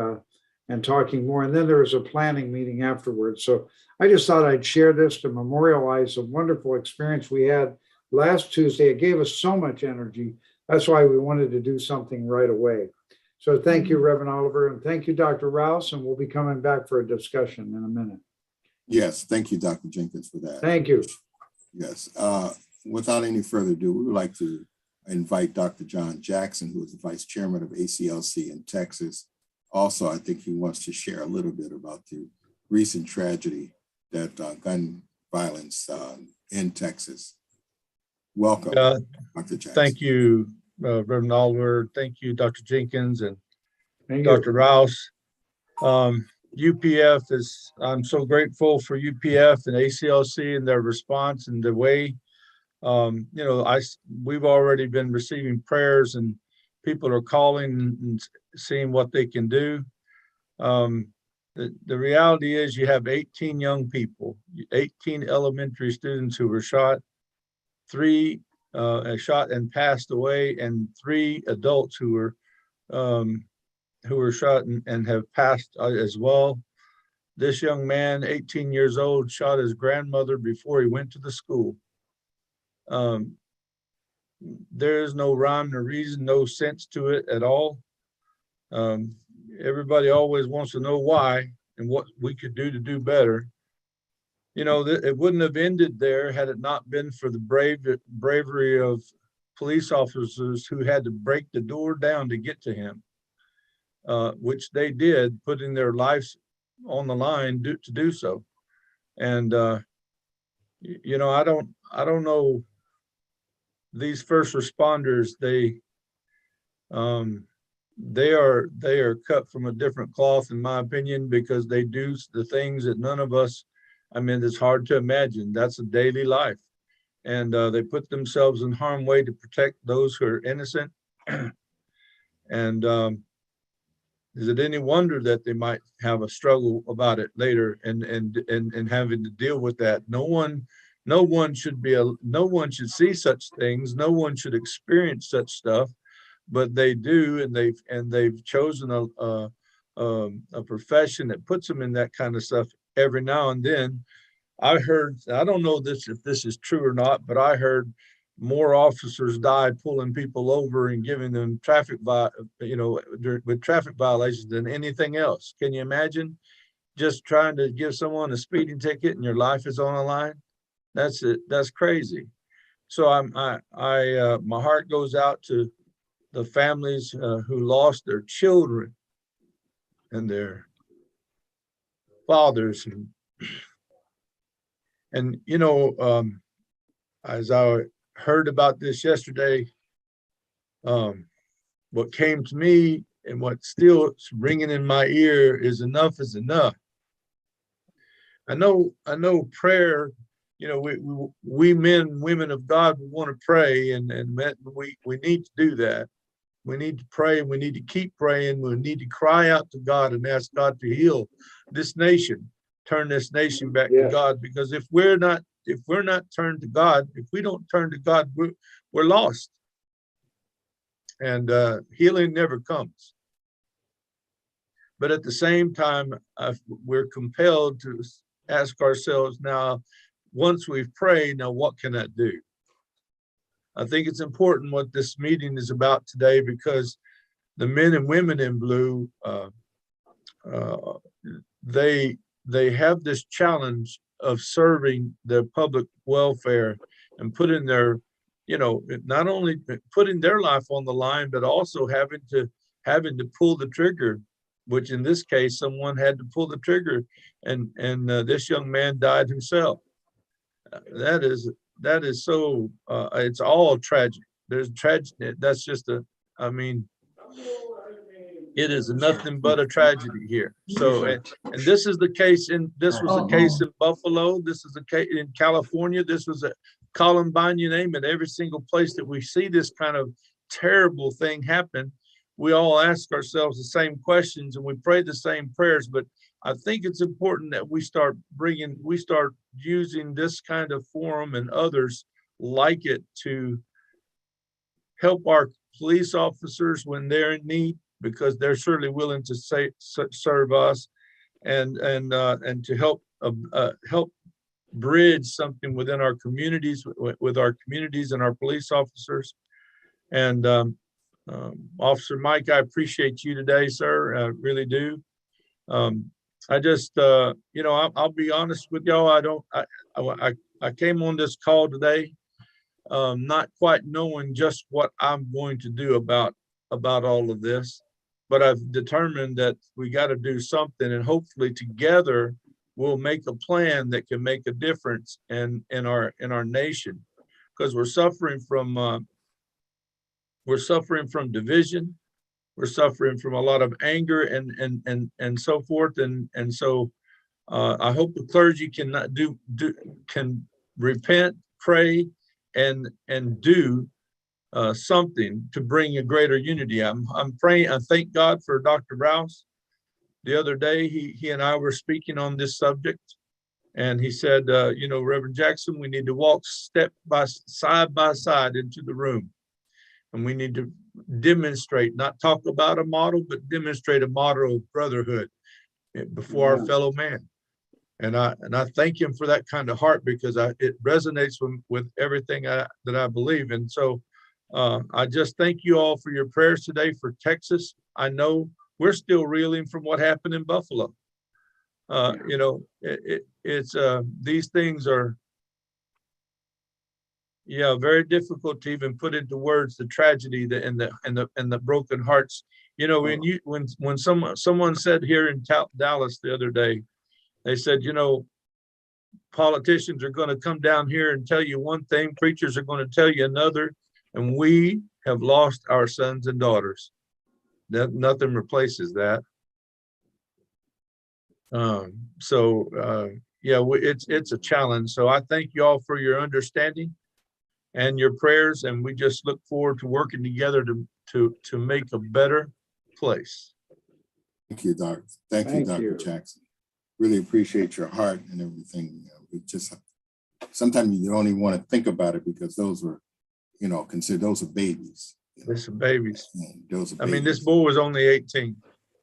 and talking more. And then there was a planning meeting afterwards. So I just thought I'd share this to memorialize the wonderful experience we had last Tuesday. It gave us so much energy. That's why we wanted to do something right away. So thank you, Reverend Oliver, and thank you, Dr. Rouse, and we'll be coming back for a discussion in a minute. Yes, thank you, Dr. Jenkins, for that. Thank you. Yes. Without any further ado, we would like to invite Dr. John Jackson, who is the Vice Chairman of ACLC in Texas. Also, I think he wants to share a little bit about the recent tragedy that gun violence in Texas. Welcome, Dr. Jackson. Thank you, Reverend Oliver. Thank you, Dr. Jenkins and Thank Dr. you. Rouse. UPF is, I'm so grateful for UPF and ACLC and their response and the way, you know, we've already been receiving prayers and people are calling and seeing what they can do. The reality is you have 18 young people, 18 elementary students who were shot, 3 shot and passed away, and 3 adults who were shot and have passed as well. This young man, 18 years old, shot his grandmother before he went to the school. There is no rhyme or reason, no sense to it at all. Everybody always wants to know why and what we could do to do better. You know, it wouldn't have ended there had it not been for the bravery of police officers who had to break the door down to get to him, which they did, putting their lives on the line to do so. And you know, I don't know, these first responders, they are cut from a different cloth, in my opinion, because they do the things that none of us, I mean, it's hard to imagine. That's a daily life. And they put themselves in harm's way to protect those who are innocent. And is it any wonder that they might have a struggle about it later and having to deal with that? No one should see such things. No one should experience such stuff, but they do, and they've chosen a profession that puts them in that kind of stuff every now and then. I don't know if this is true or not, but I heard more officers died pulling people over and giving them with traffic violations than anything else. Can you imagine just trying to give someone a speeding ticket and your life is on the line? That's it. That's crazy. So my heart goes out to the families who lost their children and their fathers. And you know, as I heard about this yesterday, what came to me and what's still ringing in my ear is enough is enough. I know prayer, you know, we men and women of God, we want to pray, and we need to do that. We need to pray, and we need to keep praying. We need to cry out to God and ask God to heal this nation, turn this nation back to God. Because if we're not turned to God, if we don't turn to God, we're lost. And healing never comes. But at the same time, we're compelled to ask ourselves now, once we've prayed, now what can I do? I think it's important what this meeting is about today, because the men and women in blue, they have this challenge of serving their public welfare and putting their, you know, not only putting their life on the line, but also having to pull the trigger, which in this case, someone had to pull the trigger, and this young man died himself. That is so, it's all tragic. There's tragedy. That's just I mean, it is nothing but a tragedy here. So, and this is the case this was the case in Buffalo. This is the case in California. This was a Columbine, you name it. Every single place that we see this kind of terrible thing happen, we all ask ourselves the same questions and we pray the same prayers. But I think it's important that we start using this kind of forum and others like it to help our police officers when they're in need, because they're certainly willing to serve us, and to help bridge something within our communities, with our communities and our police officers. And Officer Mike, I appreciate you today, sir. I really do. I just, I'll be honest with y'all. I came on this call today, not quite knowing just what I'm going to do about all of this, but I've determined that we got to do something, and hopefully together we'll make a plan that can make a difference in our nation, because we're suffering from division. We're suffering from a lot of anger and so forth. And so I hope the clergy can repent, pray, and do something to bring a greater unity. I'm praying. I thank God for Dr. Rouse. The other day, he and I were speaking on this subject, and he said, Reverend Jackson, we need to walk side by side into the room. And we need to demonstrate, not talk about a model, but demonstrate a model of brotherhood before our fellow man. And I thank him for that kind of heart, because it resonates with everything that I believe. And so I just thank you all for your prayers today for Texas. I know we're still reeling from what happened in Buffalo. It's these things are, very difficult to even put into words, the tragedy and the broken hearts. When someone said here in Dallas the other day, they said, politicians are going to come down here and tell you one thing, preachers are going to tell you another, and we have lost our sons and daughters. Nothing replaces that. It's a challenge. So I thank you all for your understanding and your prayers, and we just look forward to working together to make a better place. Thank you, Doc. Thank you, Dr. Jackson. Really appreciate your heart and everything. We just sometimes you don't even want to think about it, because those were, consider those are babies. Those are babies. Those are babies. I mean, this boy was only 18.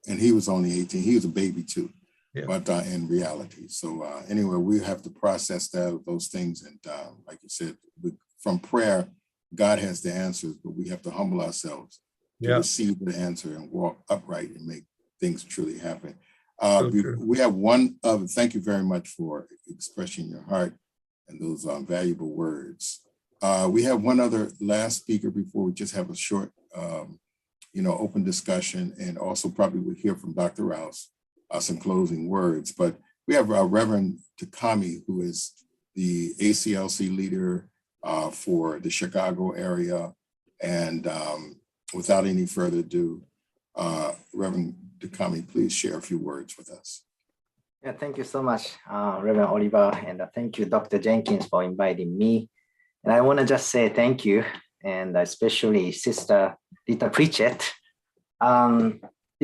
And he was only 18. He was a baby too. Yeah. But in reality. So anyway, we have to process those things. And like you said, from prayer, God has the answers, but we have to humble ourselves to receive the answer and walk upright and make things truly happen. We have one other, thank you very much for expressing your heart and those valuable words. We have one other last speaker before we just have a short, open discussion, and also probably we'll hear from Dr. Rouse some closing words. But we have Reverend Takami, who is the ACLC leader for the Chicago area. And without any further ado, Reverend Takami, please share a few words with us. Yeah, thank you so much, Reverend Oliver, and thank you, Dr. Jenkins, for inviting me. And I want to just say thank you, and especially Sister Rita Pritchett.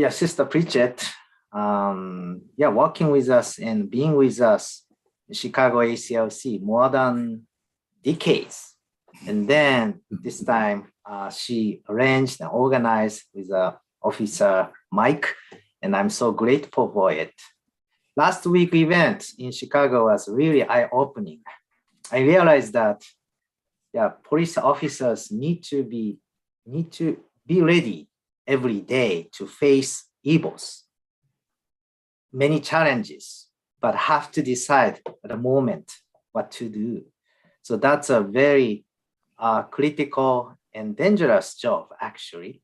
Sister Pritchett, working with us and being with us in Chicago ACLC more than decades. And then this time she arranged and organized with Officer Mike, and I'm so grateful for it. Last week event in Chicago was really eye-opening. I realized that police officers need to be ready every day to face evils, many challenges, but have to decide at the moment what to do. So that's a very critical and dangerous job, actually.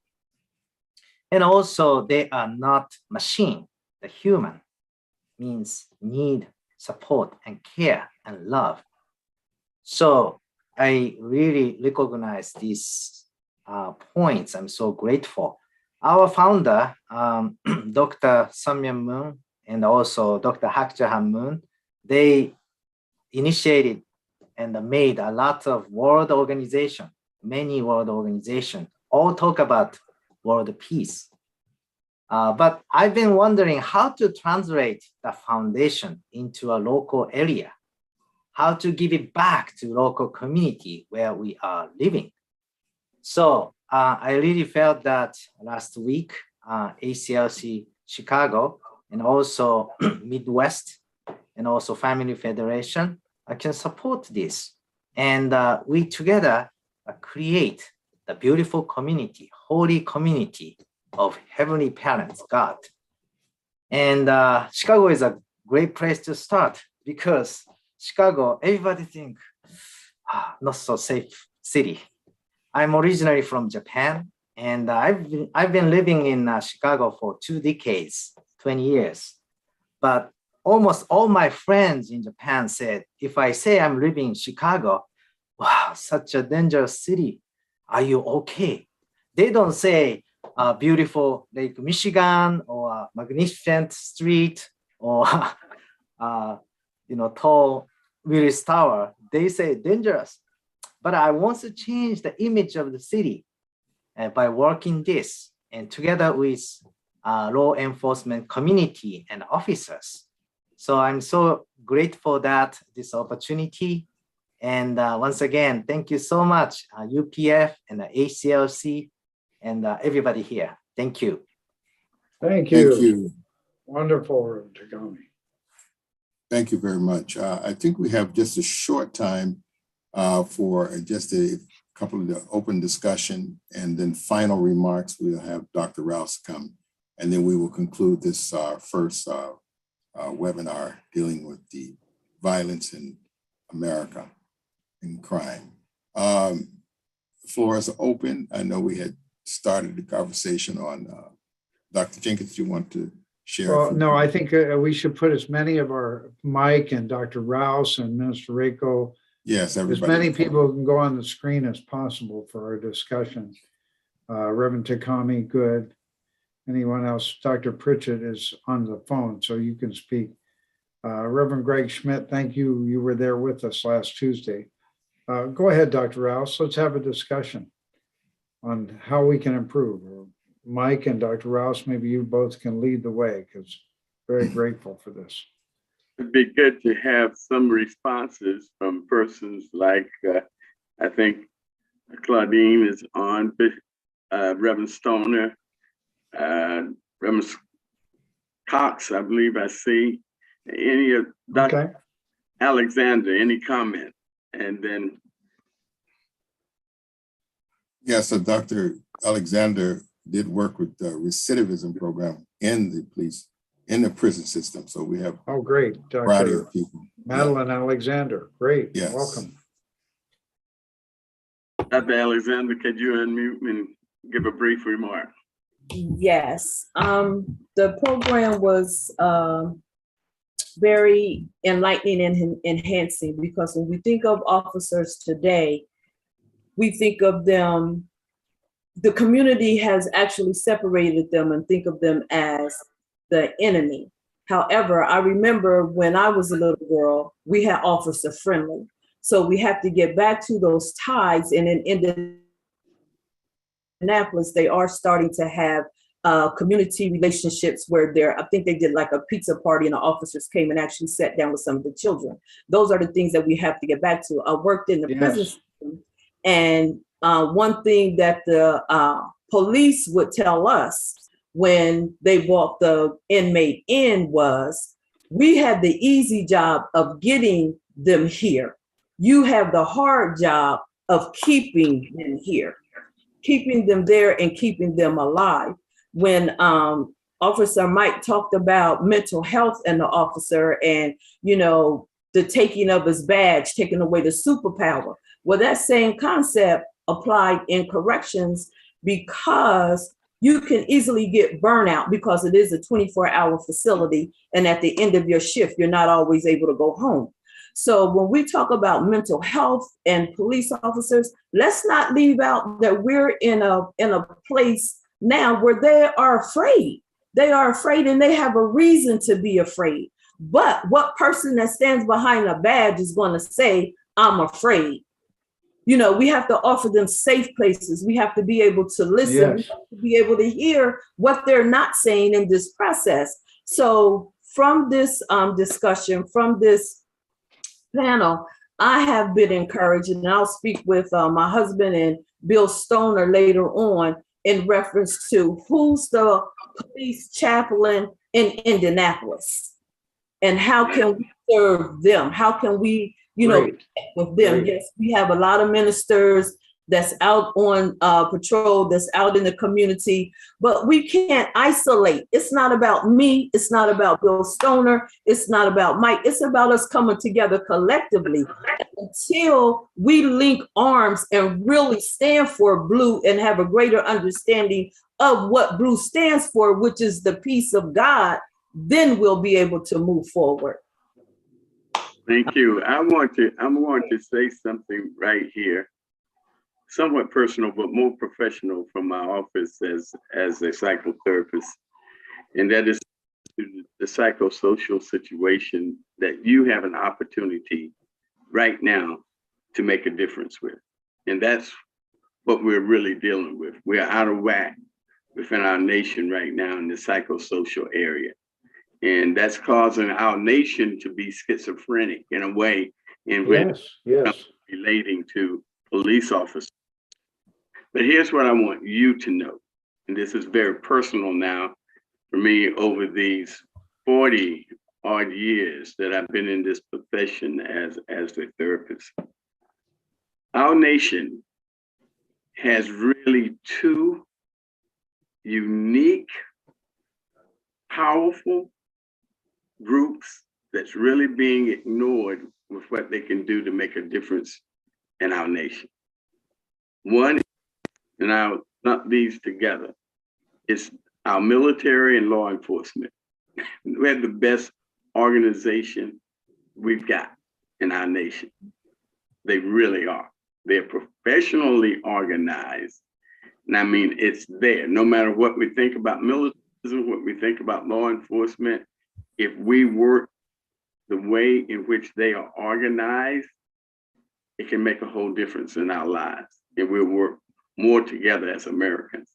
And also, they are not machine. The human means need support and care and love. So I really recognize these points. I'm so grateful. Our founder, Dr. Samyang Moon, and also Dr. Hak Jahan Moon, they initiated and made a lot of world organizations, many world organizations, all talk about world peace. But I've been wondering how to translate the foundation into a local area, how to give it back to local community where we are living. So I really felt that last week, ACLC Chicago and also Midwest and also Family Federation can support this. And we together create the beautiful community, holy community of heavenly parents, God. And Chicago is a great place to start because Chicago, everybody think, not so safe city. I'm originally from Japan, and I've been living in Chicago for 2 decades, 20 years. But almost all my friends in Japan said, if I say I'm living in Chicago, wow, such a dangerous city. Are you okay? They don't say beautiful Lake Michigan or magnificent street or tall Willis Tower. They say dangerous. But I want to change the image of the city by working this and together with law enforcement community and officers. So I'm so grateful that this opportunity. And once again, thank you so much, UPF and the ACLC and everybody here. Thank you. Thank you. Thank you. Wonderful, Reverend Takami. Thank you very much. I think we have just a short time for just a couple of the open discussion and then final remarks. We'll have Dr. Rouse come, and then we will conclude this first webinar dealing with the violence in America and crime. The floor is open. I know we had started the conversation on Dr. Jenkins. Do you want to share? Well, no, I think we should put as many of our Mike and Dr. Rouse and Minister Reiko, yes, everybody. as many people who can go on the screen as possible for our discussion. Reverend Takami, good. Anyone else? Dr. Pritchett is on the phone, so you can speak. Reverend Greg Schmidt, thank you. You were there with us last Tuesday. Go ahead, Dr. Rouse. Let's have a discussion on how we can improve. Mike and Dr. Rouse, maybe you both can lead the way because very grateful for this. It'd be good to have some responses from persons like, I think Claudine is on, Reverend Stoner, Reverend Cox, I believe I see. Any of Dr. Alexander, any comment? And then. Yeah, so Dr. Alexander did work with the recidivism program in the police, in the prison system. So we have great, a variety Dr. of people. Madeline Alexander, great, Yes. welcome. Dr. Alexander, could you unmute and give a brief remark? Yes, the program was very enlightening and enhancing because when we think of officers today, we think of them, the community has actually separated them and think of them as the enemy. However, I remember when I was a little girl, we had officer friendly. So we have to get back to those ties, and in Indianapolis, they are starting to have community relationships where I think they did like a pizza party and the officers came and actually sat down with some of the children. Those are the things that we have to get back to. I worked in the prison system, and one thing that the police would tell us when they brought the inmate in was, we had the easy job of getting them here. You have the hard job of keeping them here, keeping them there and keeping them alive. When Officer Mike talked about mental health and the officer and, the taking of his badge, taking away the superpower. Well, that same concept applied in corrections because you can easily get burnout because it is a 24-hour facility. And at the end of your shift, you're not always able to go home. So when we talk about mental health and police officers, let's not leave out that we're in a place now where they are afraid. They are afraid and they have a reason to be afraid. But what person that stands behind a badge is going to say, I'm afraid? We have to offer them safe places. We have to be able to listen, Yes. We have to be able to hear what they're not saying in this process. So from this discussion, from this panel, I have been encouraged, and I'll speak with my husband and Bill Stoner later on in reference to who's the police chaplain in Indianapolis and how can we serve them? How can we, connect with them? Great. Yes, we have a lot of ministers that's out on patrol, that's out in the community, but we can't isolate. It's not about me. It's not about Bill Stoner. It's not about Mike. It's about us coming together collectively. Until we link arms and really stand for blue and have a greater understanding of what blue stands for, which is the peace of God, then we'll be able to move forward. Thank you. I want to say something right here, somewhat personal, but more professional from my office as a psychotherapist. And that is the psychosocial situation that you have an opportunity right now to make a difference with. And that's what we're really dealing with. We're out of whack within our nation right now in the psychosocial area. And that's causing our nation to be schizophrenic in a way in which relating to police officers. But here's what I want you to know, and this is very personal now for me over these 40 odd years that I've been in this profession as a therapist. Our nation has really two unique, powerful groups that's really being ignored with what they can do to make a difference in our nation. One, and I'll lump these together, is our military and law enforcement. We have the best organization we've got in our nation. They really are. They're professionally organized. And I mean, it's there. No matter what we think about militarism, what we think about law enforcement, if we work the way in which they are organized, it can make a whole difference in our lives. And we'll work more together as Americans.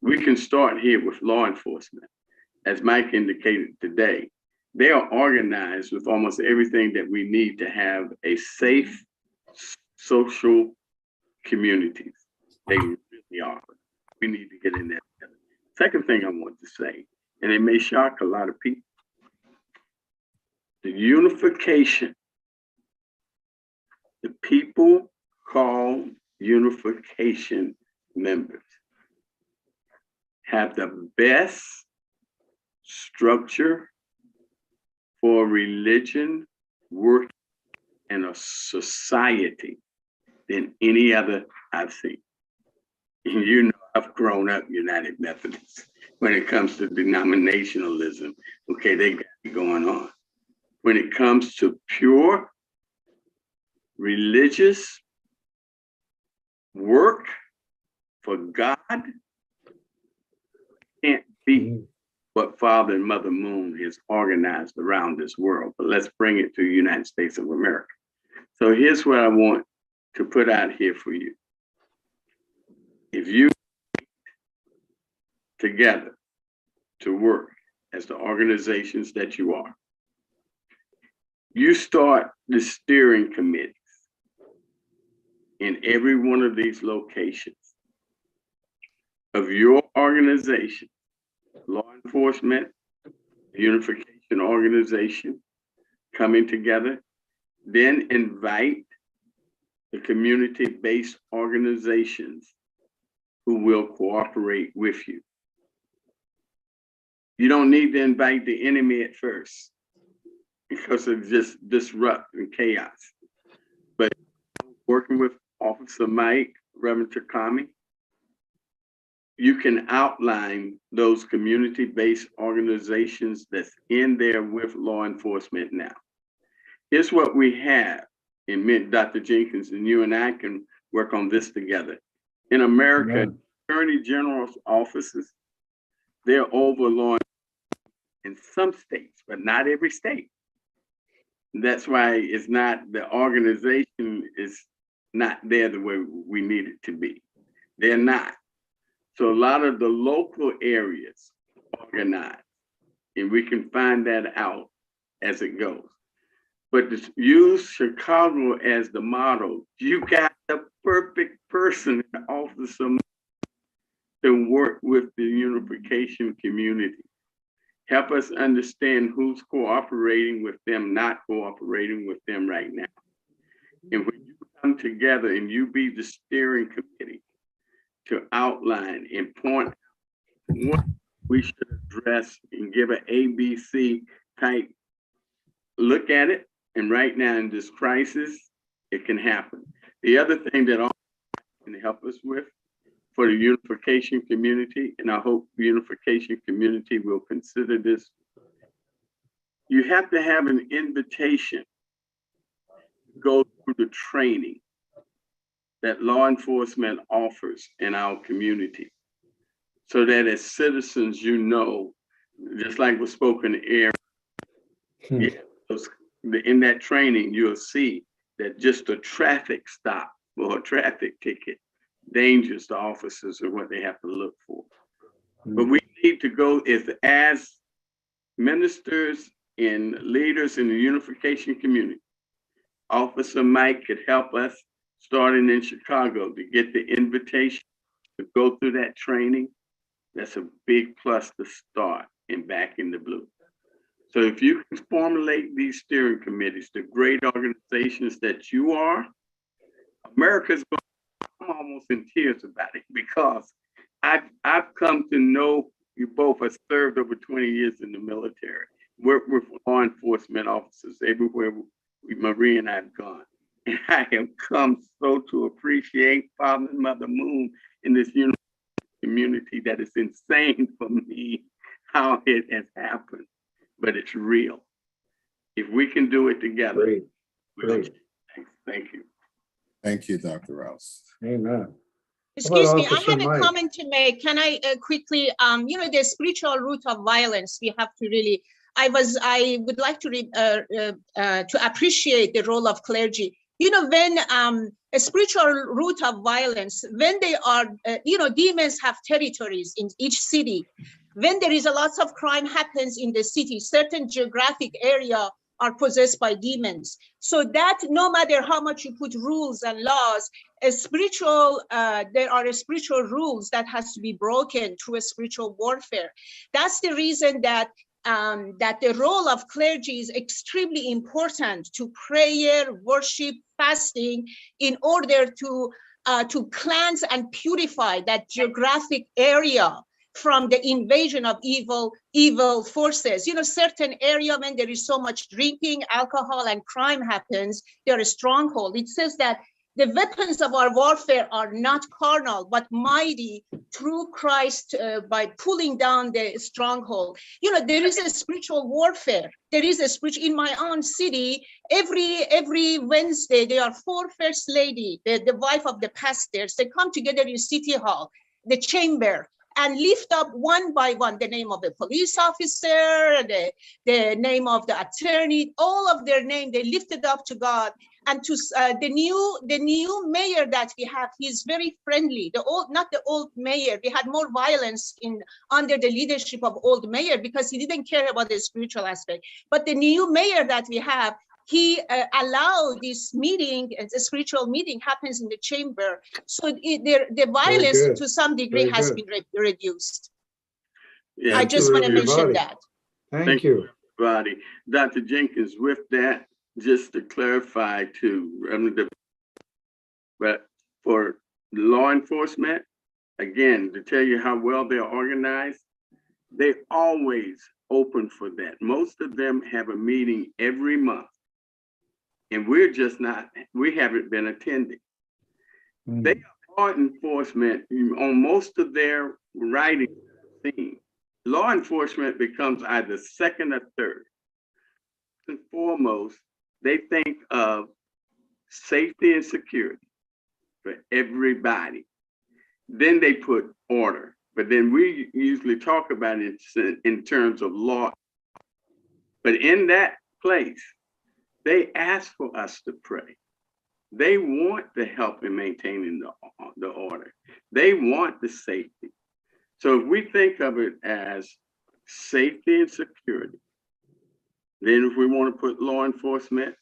We can start here with law enforcement. As Mike indicated today, they are organized with almost everything that we need to have a safe social communities. They really are. We need to get in there together. Second thing I want to say, and it may shock a lot of people, the unification, the people called unification members have the best structure for religion, work, and a society than any other I've seen. And you know, I've grown up United Methodist. When it comes to denominationalism, okay, they got it going on. When it comes to pure religious work for God, can't be what Father and Mother Moon has organized around this world. But let's bring it to the United States of America. So here's what I want to put out here for you. If you together to work as the organizations that you are, you start the steering committees in every one of these locations of your organization, law enforcement, unification organization, coming together, then invite the community-based organizations who will cooperate with you. You don't need to invite the enemy at first because of just disrupt and chaos. But working with Officer Mike, Reverend Takami, you can outline those community-based organizations that's in there with law enforcement now. Here's what we have, and Dr. Jenkins and you and I can work on this together. In America, Attorney General's offices, they're over law in some states, but not every state. That's why it's not, the organization is not there the way we need it to be. They're not. So a lot of the local areas organize, and we can find that out as it goes. But to use Chicago as the model, you got the perfect person in the office to work with the unification community. Help us understand who's cooperating with them, not cooperating with them right now. And when you come together and you be the steering committee to outline and point out what we should address and give an ABC type look at it. And right now in this crisis, it can happen. The other thing that also can help us with for the unification community, and I hope the unification community will consider this, you have to have an invitation to go through the training that law enforcement offers in our community, so that as citizens, you know, just like was spoken here, in that training, you'll see that just a traffic stop or a traffic ticket dangers to officers and what they have to look for. But we need to go as ministers and leaders in the unification community. Officer Mike could help us, starting in Chicago, to get the invitation to go through that training. That's a big plus to start and back in the blue. So if you can formulate these steering committees, the great organizations that you are, America's going to come almost in tears about it, because I've come to know you both. Have served over 20 years in the military, worked with law enforcement officers everywhere Marie and I have gone. And I have come so to appreciate Father and Mother Moon in this community that is insane for me how it has happened, but it's real. If we can do it together. Great. Thank you. Thank you, Dr. Rouse. Amen. Excuse me, I Officer have a Mike? comment to make. Can I quickly, the spiritual root of violence, we have to really, I would like to appreciate the role of clergy. When a spiritual root of violence, when they are, demons have territories in each city. When there is a lot of crime happens in the city, certain geographic area are possessed by demons. So that no matter how much you put rules and laws, there are spiritual rules that has to be broken through a spiritual warfare. That's the reason that the role of clergy is extremely important to prayer, worship, fasting, in order to cleanse and purify that geographic area from the invasion of evil forces. Certain area when there is so much drinking, alcohol, and crime happens, they're a stronghold. It says that the weapons of our warfare are not carnal, but mighty through Christ by pulling down the stronghold. There is a spiritual warfare. There is a spiritual, in my own city, every Wednesday, there are 4 first lady, the wife of the pastors, they come together in City Hall, the chamber, and lift up one by one the name of the police officer, the name of the attorney, all of their name, they lifted up to God. And to the new mayor that we have, he's very friendly. Not the old mayor. We had more violence under the leadership of old mayor because he didn't care about the spiritual aspect. But the new mayor that we have, he allowed this meeting, a spiritual meeting happens in the chamber. So the violence to some degree has been reduced. Yeah, I just want to mention that. Thank you. Everybody. Dr. Jenkins, with that, just to clarify too, but for law enforcement, again, to tell you how well they're organized, they always open for that. Most of them have a meeting every month. And we haven't been attending. They are law enforcement on most of their writing theme. Law enforcement becomes either second or third. First and foremost, they think of safety and security for everybody. Then they put order, but then we usually talk about it in terms of law. But in that place, they ask for us to pray. They want the help in maintaining the order. They want the safety. So if we think of it as safety and security, then if we want to put law enforcement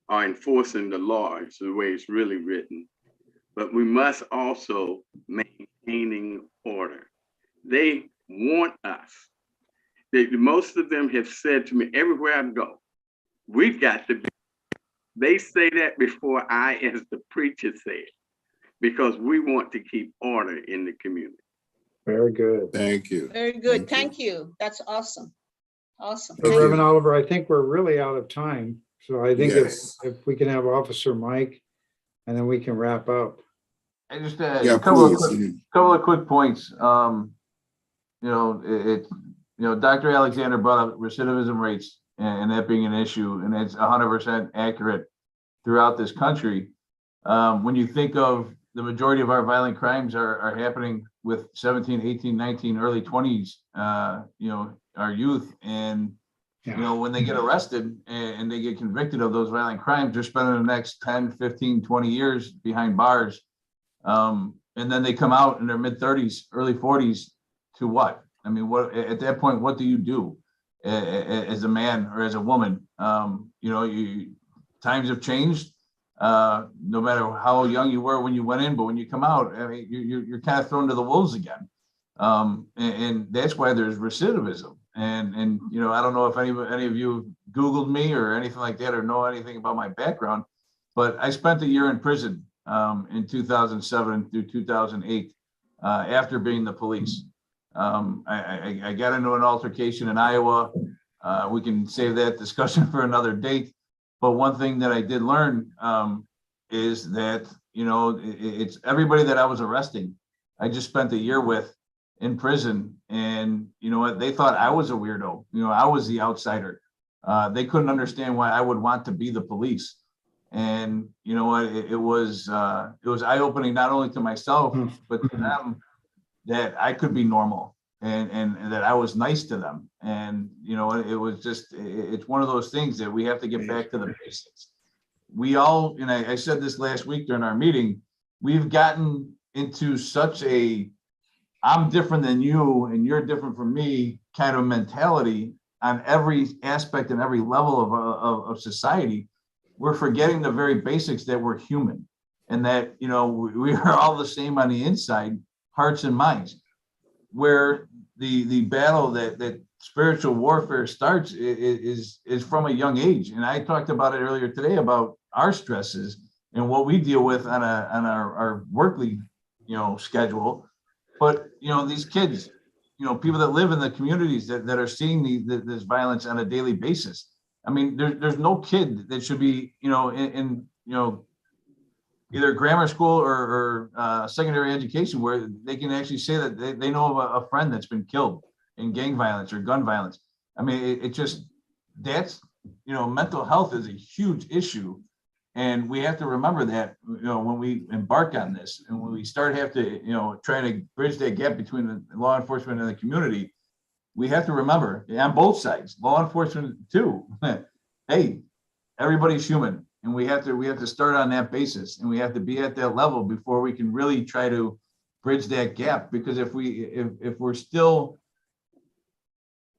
are enforcing the law. It's the way it's really written. But we must also maintaining order. They want us. Most of them have said to me, everywhere I go, we've got to be They say that before I, as the preacher, say it, because we want to keep order in the community. Very good. Thank you. Very good. Thank you. That's awesome. Awesome. So Thank you. Reverend Oliver, I think we're really out of time. So I think Yes. if we can have Officer Mike, and then we can wrap up. I just Yeah, a couple please. of quick points. You know, Dr. Alexander brought up recidivism rates and that being an issue, and it's 100% accurate throughout this country. When you think of the majority of our violent crimes are happening with 17, 18, 19, early 20s, you know, our youth. And, you know, when they get arrested and they get convicted of those violent crimes, they're spending the next 10, 15, 20 years behind bars. And then they come out in their mid 30s, early 40s to what? I mean, what at that point, what do you do as a man or as a woman? You know, times have changed. No matter how young you were when you went in, but when you come out, I mean, you're kind of thrown to the wolves again. And that's why there's recidivism. And you know, I don't know if any of you have Googled me or anything like that or know anything about my background, but I spent a year in prison in 2007 through 2008 after being the police. I got into an altercation in Iowa. We can save that discussion for another date. But one thing that I did learn is that, you know, it's everybody that I was arresting, I just spent a year with in prison. And, you know what, they thought I was a weirdo. You know, I was the outsider. They couldn't understand why I would want to be the police. And, you know what, it was eye-opening not only to myself, but to them, that I could be normal and that I was nice to them. And, you know, it was just, it's one of those things that we have to get back to the basics. We all, and I said this last week during our meeting, we've gotten into such a, I'm different than you and you're different from me kind of mentality on every aspect and every level of society. We're forgetting the very basics that we're human and that, you know, we are all the same on the inside, hearts and minds. Where the battle that spiritual warfare starts is from a young age. And I talked about it earlier today about our stresses and what we deal with on our workly, you know, schedule. But, you know, these kids, you know, people that live in the communities that are seeing this violence on a daily basis. I mean, there's no kid that should be, you know, in you know, either grammar school or secondary education where they can actually say that they know of a friend that's been killed in gang violence or gun violence. I mean, it just, that's, you know, mental health is a huge issue. And we have to remember that, you know, when we embark on this and when we start have to, you know, try to bridge that gap between the law enforcement and the community, we have to remember on both sides, law enforcement too, hey, everybody's human. And we have to start on that basis, and we have to be at that level before we can really try to bridge that gap. Because if we're still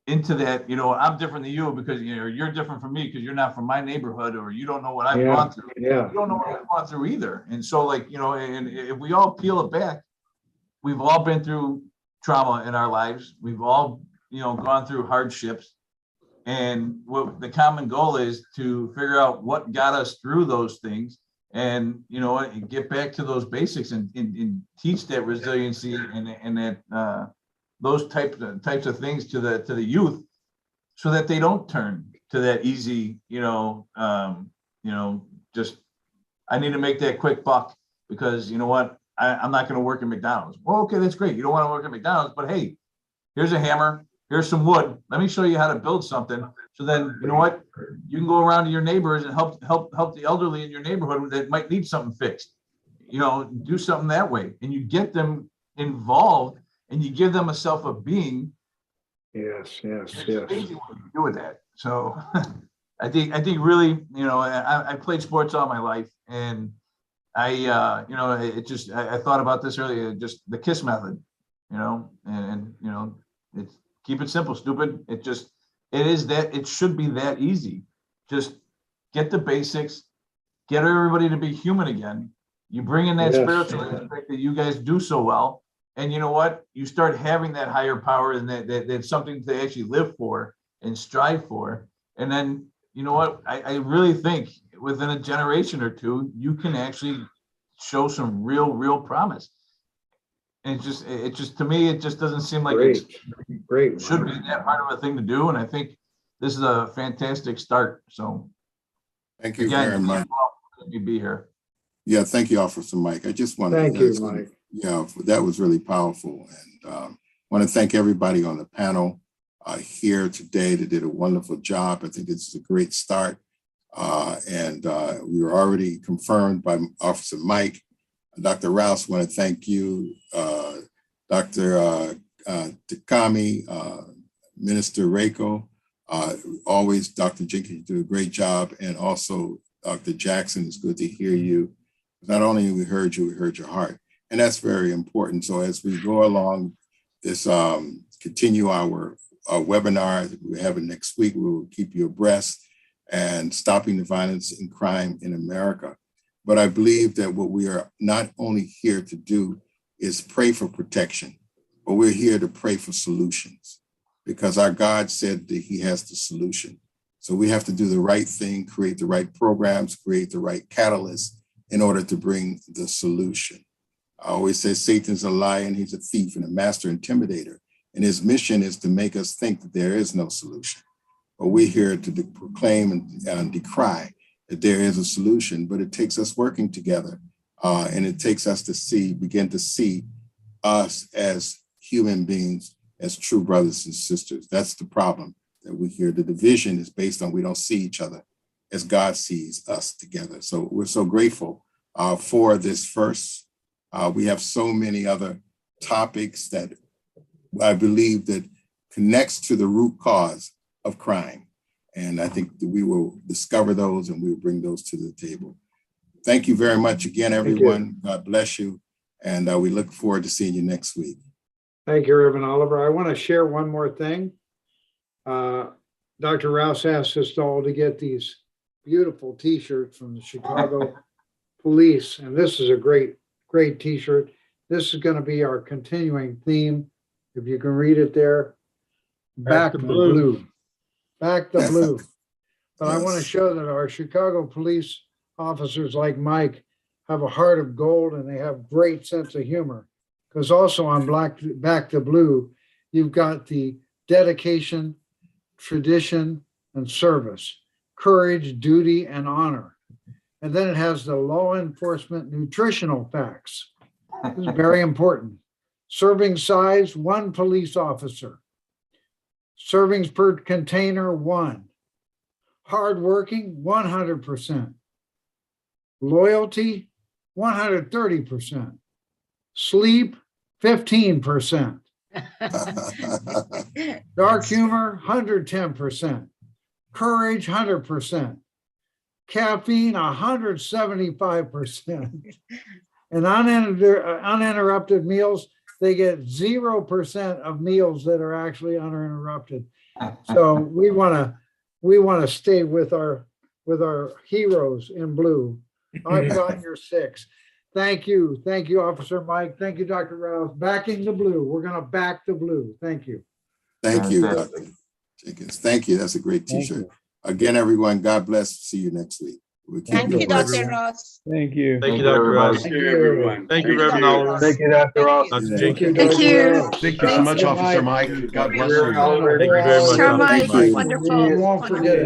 into that, you know, I'm different than you because, you know, you're different from me because you're not from my neighborhood or you don't know what I've gone through. Yeah. You don't know what I've gone through either. And so, like, you know, and if we all peel it back, we've all been through trauma in our lives. We've all, you know, gone through hardships. And what the common goal is to figure out what got us through those things and, you know, and get back to those basics and teach that resiliency and that those types of things to the youth so that they don't turn to that easy, you know, just, I need to make that quick buck because, you know what, I'm not going to work at McDonald's. Well, okay, that's great. You don't want to work at McDonald's, but hey, here's a hammer. Here's some wood. Let me show you how to build something. So then, you know what? You can go around to your neighbors and help the elderly in your neighborhood that might need something fixed. You know, do something that way, and you get them involved, and you give them a self of being. Yes. It's amazing what you do with that. So, I think really, you know, I played sports all my life, and I thought about this earlier, just the KISS method, you know, and you know, it's. Keep it simple, stupid. It should be that easy. Just get the basics, get everybody to be human again. You bring in that spiritual aspect that you guys do so well. And you know what? You start having that higher power and that's something to actually live for and strive for. And then, you know what? I really think within a generation or two, you can actually show some real promise. And it just to me, it just doesn't seem like it Great. should be that hard of a thing to do. And I think this is a fantastic start. So Thank you again, very much. let me be here. Yeah, thank you, Officer Mike. I just want to Thank you, Mike. Yeah, that was really powerful. And want to thank everybody on the panel here today that did a wonderful job. I think this is a great start. And we were already confirmed by Officer Mike. Dr. Rouse, want to thank you. Dr. Takami, Minister Reiko, always Dr. Jenkins, you do a great job. And also Dr. Jackson, it's good to hear you. Not only we heard you, we heard your heart. And that's very important. So as we go along this, continue our webinar that we have next week, we will keep you abreast and stopping the violence and crime in America. But I believe that what we are not only here to do is pray for protection, but we're here to pray for solutions, because our God said that he has the solution. So we have to do the right thing, create the right programs, create the right catalysts in order to bring the solution. I always say Satan's a lion, he's a thief and a master intimidator. And his mission is to make us think that there is no solution. But we're here to proclaim and decry that there is a solution, but it takes us working together. And it takes us to begin to see us as human beings, as true brothers and sisters. That's the problem that we hear. The division is based on we don't see each other as God sees us together. So we're so grateful for this first. We have so many other topics that I believe that connects to the root cause of crime. And I think that we will discover those and we will bring those to the table. Thank you very much again, everyone. God bless you. And we look forward to seeing you next week. Thank you, Reverend Oliver. I want to share one more thing. Dr. Rouse asked us all to get these beautiful t-shirts from the Chicago Police. And this is a great t-shirt. This is going to be our continuing theme. If you can read it there, back the blue. Back the blue. But I want to show that our Chicago police officers like Mike have a heart of gold and they have great sense of humor. Because also on Back the Blue, you've got the dedication, tradition, and service, courage, duty, and honor. And then it has the law enforcement nutritional facts. This is very important. Serving size, 1 police officer. Servings per container, 1. Hardworking, 100%. Loyalty, 130%. Sleep, 15%. Dark humor, 110%. Courage, 100%. Caffeine, 175%. And uninterrupted meals, they get 0% of meals that are actually uninterrupted. So we want to stay with our heroes in blue. I've got your 6. Thank you, Officer Mike. Thank you, Dr. Rouse. Backing the blue. We're going to back the blue. Thank you. Thank you, Dr. Jenkins. Thank you. That's a great t-shirt. Again, everyone, God bless. See you next week. Thank you, Dr. Ross. Thank you. Thank you, Dr. Ross. Thank you, everyone. Thank you, Reverend Oliver. Thank you, Dr. Ross. Dr. Jenkins. Thank you. Thank you so much, Officer Mike. God bless you. Thank you very much. Sure, Mike. Thank you. Wonderful. You won't forget it.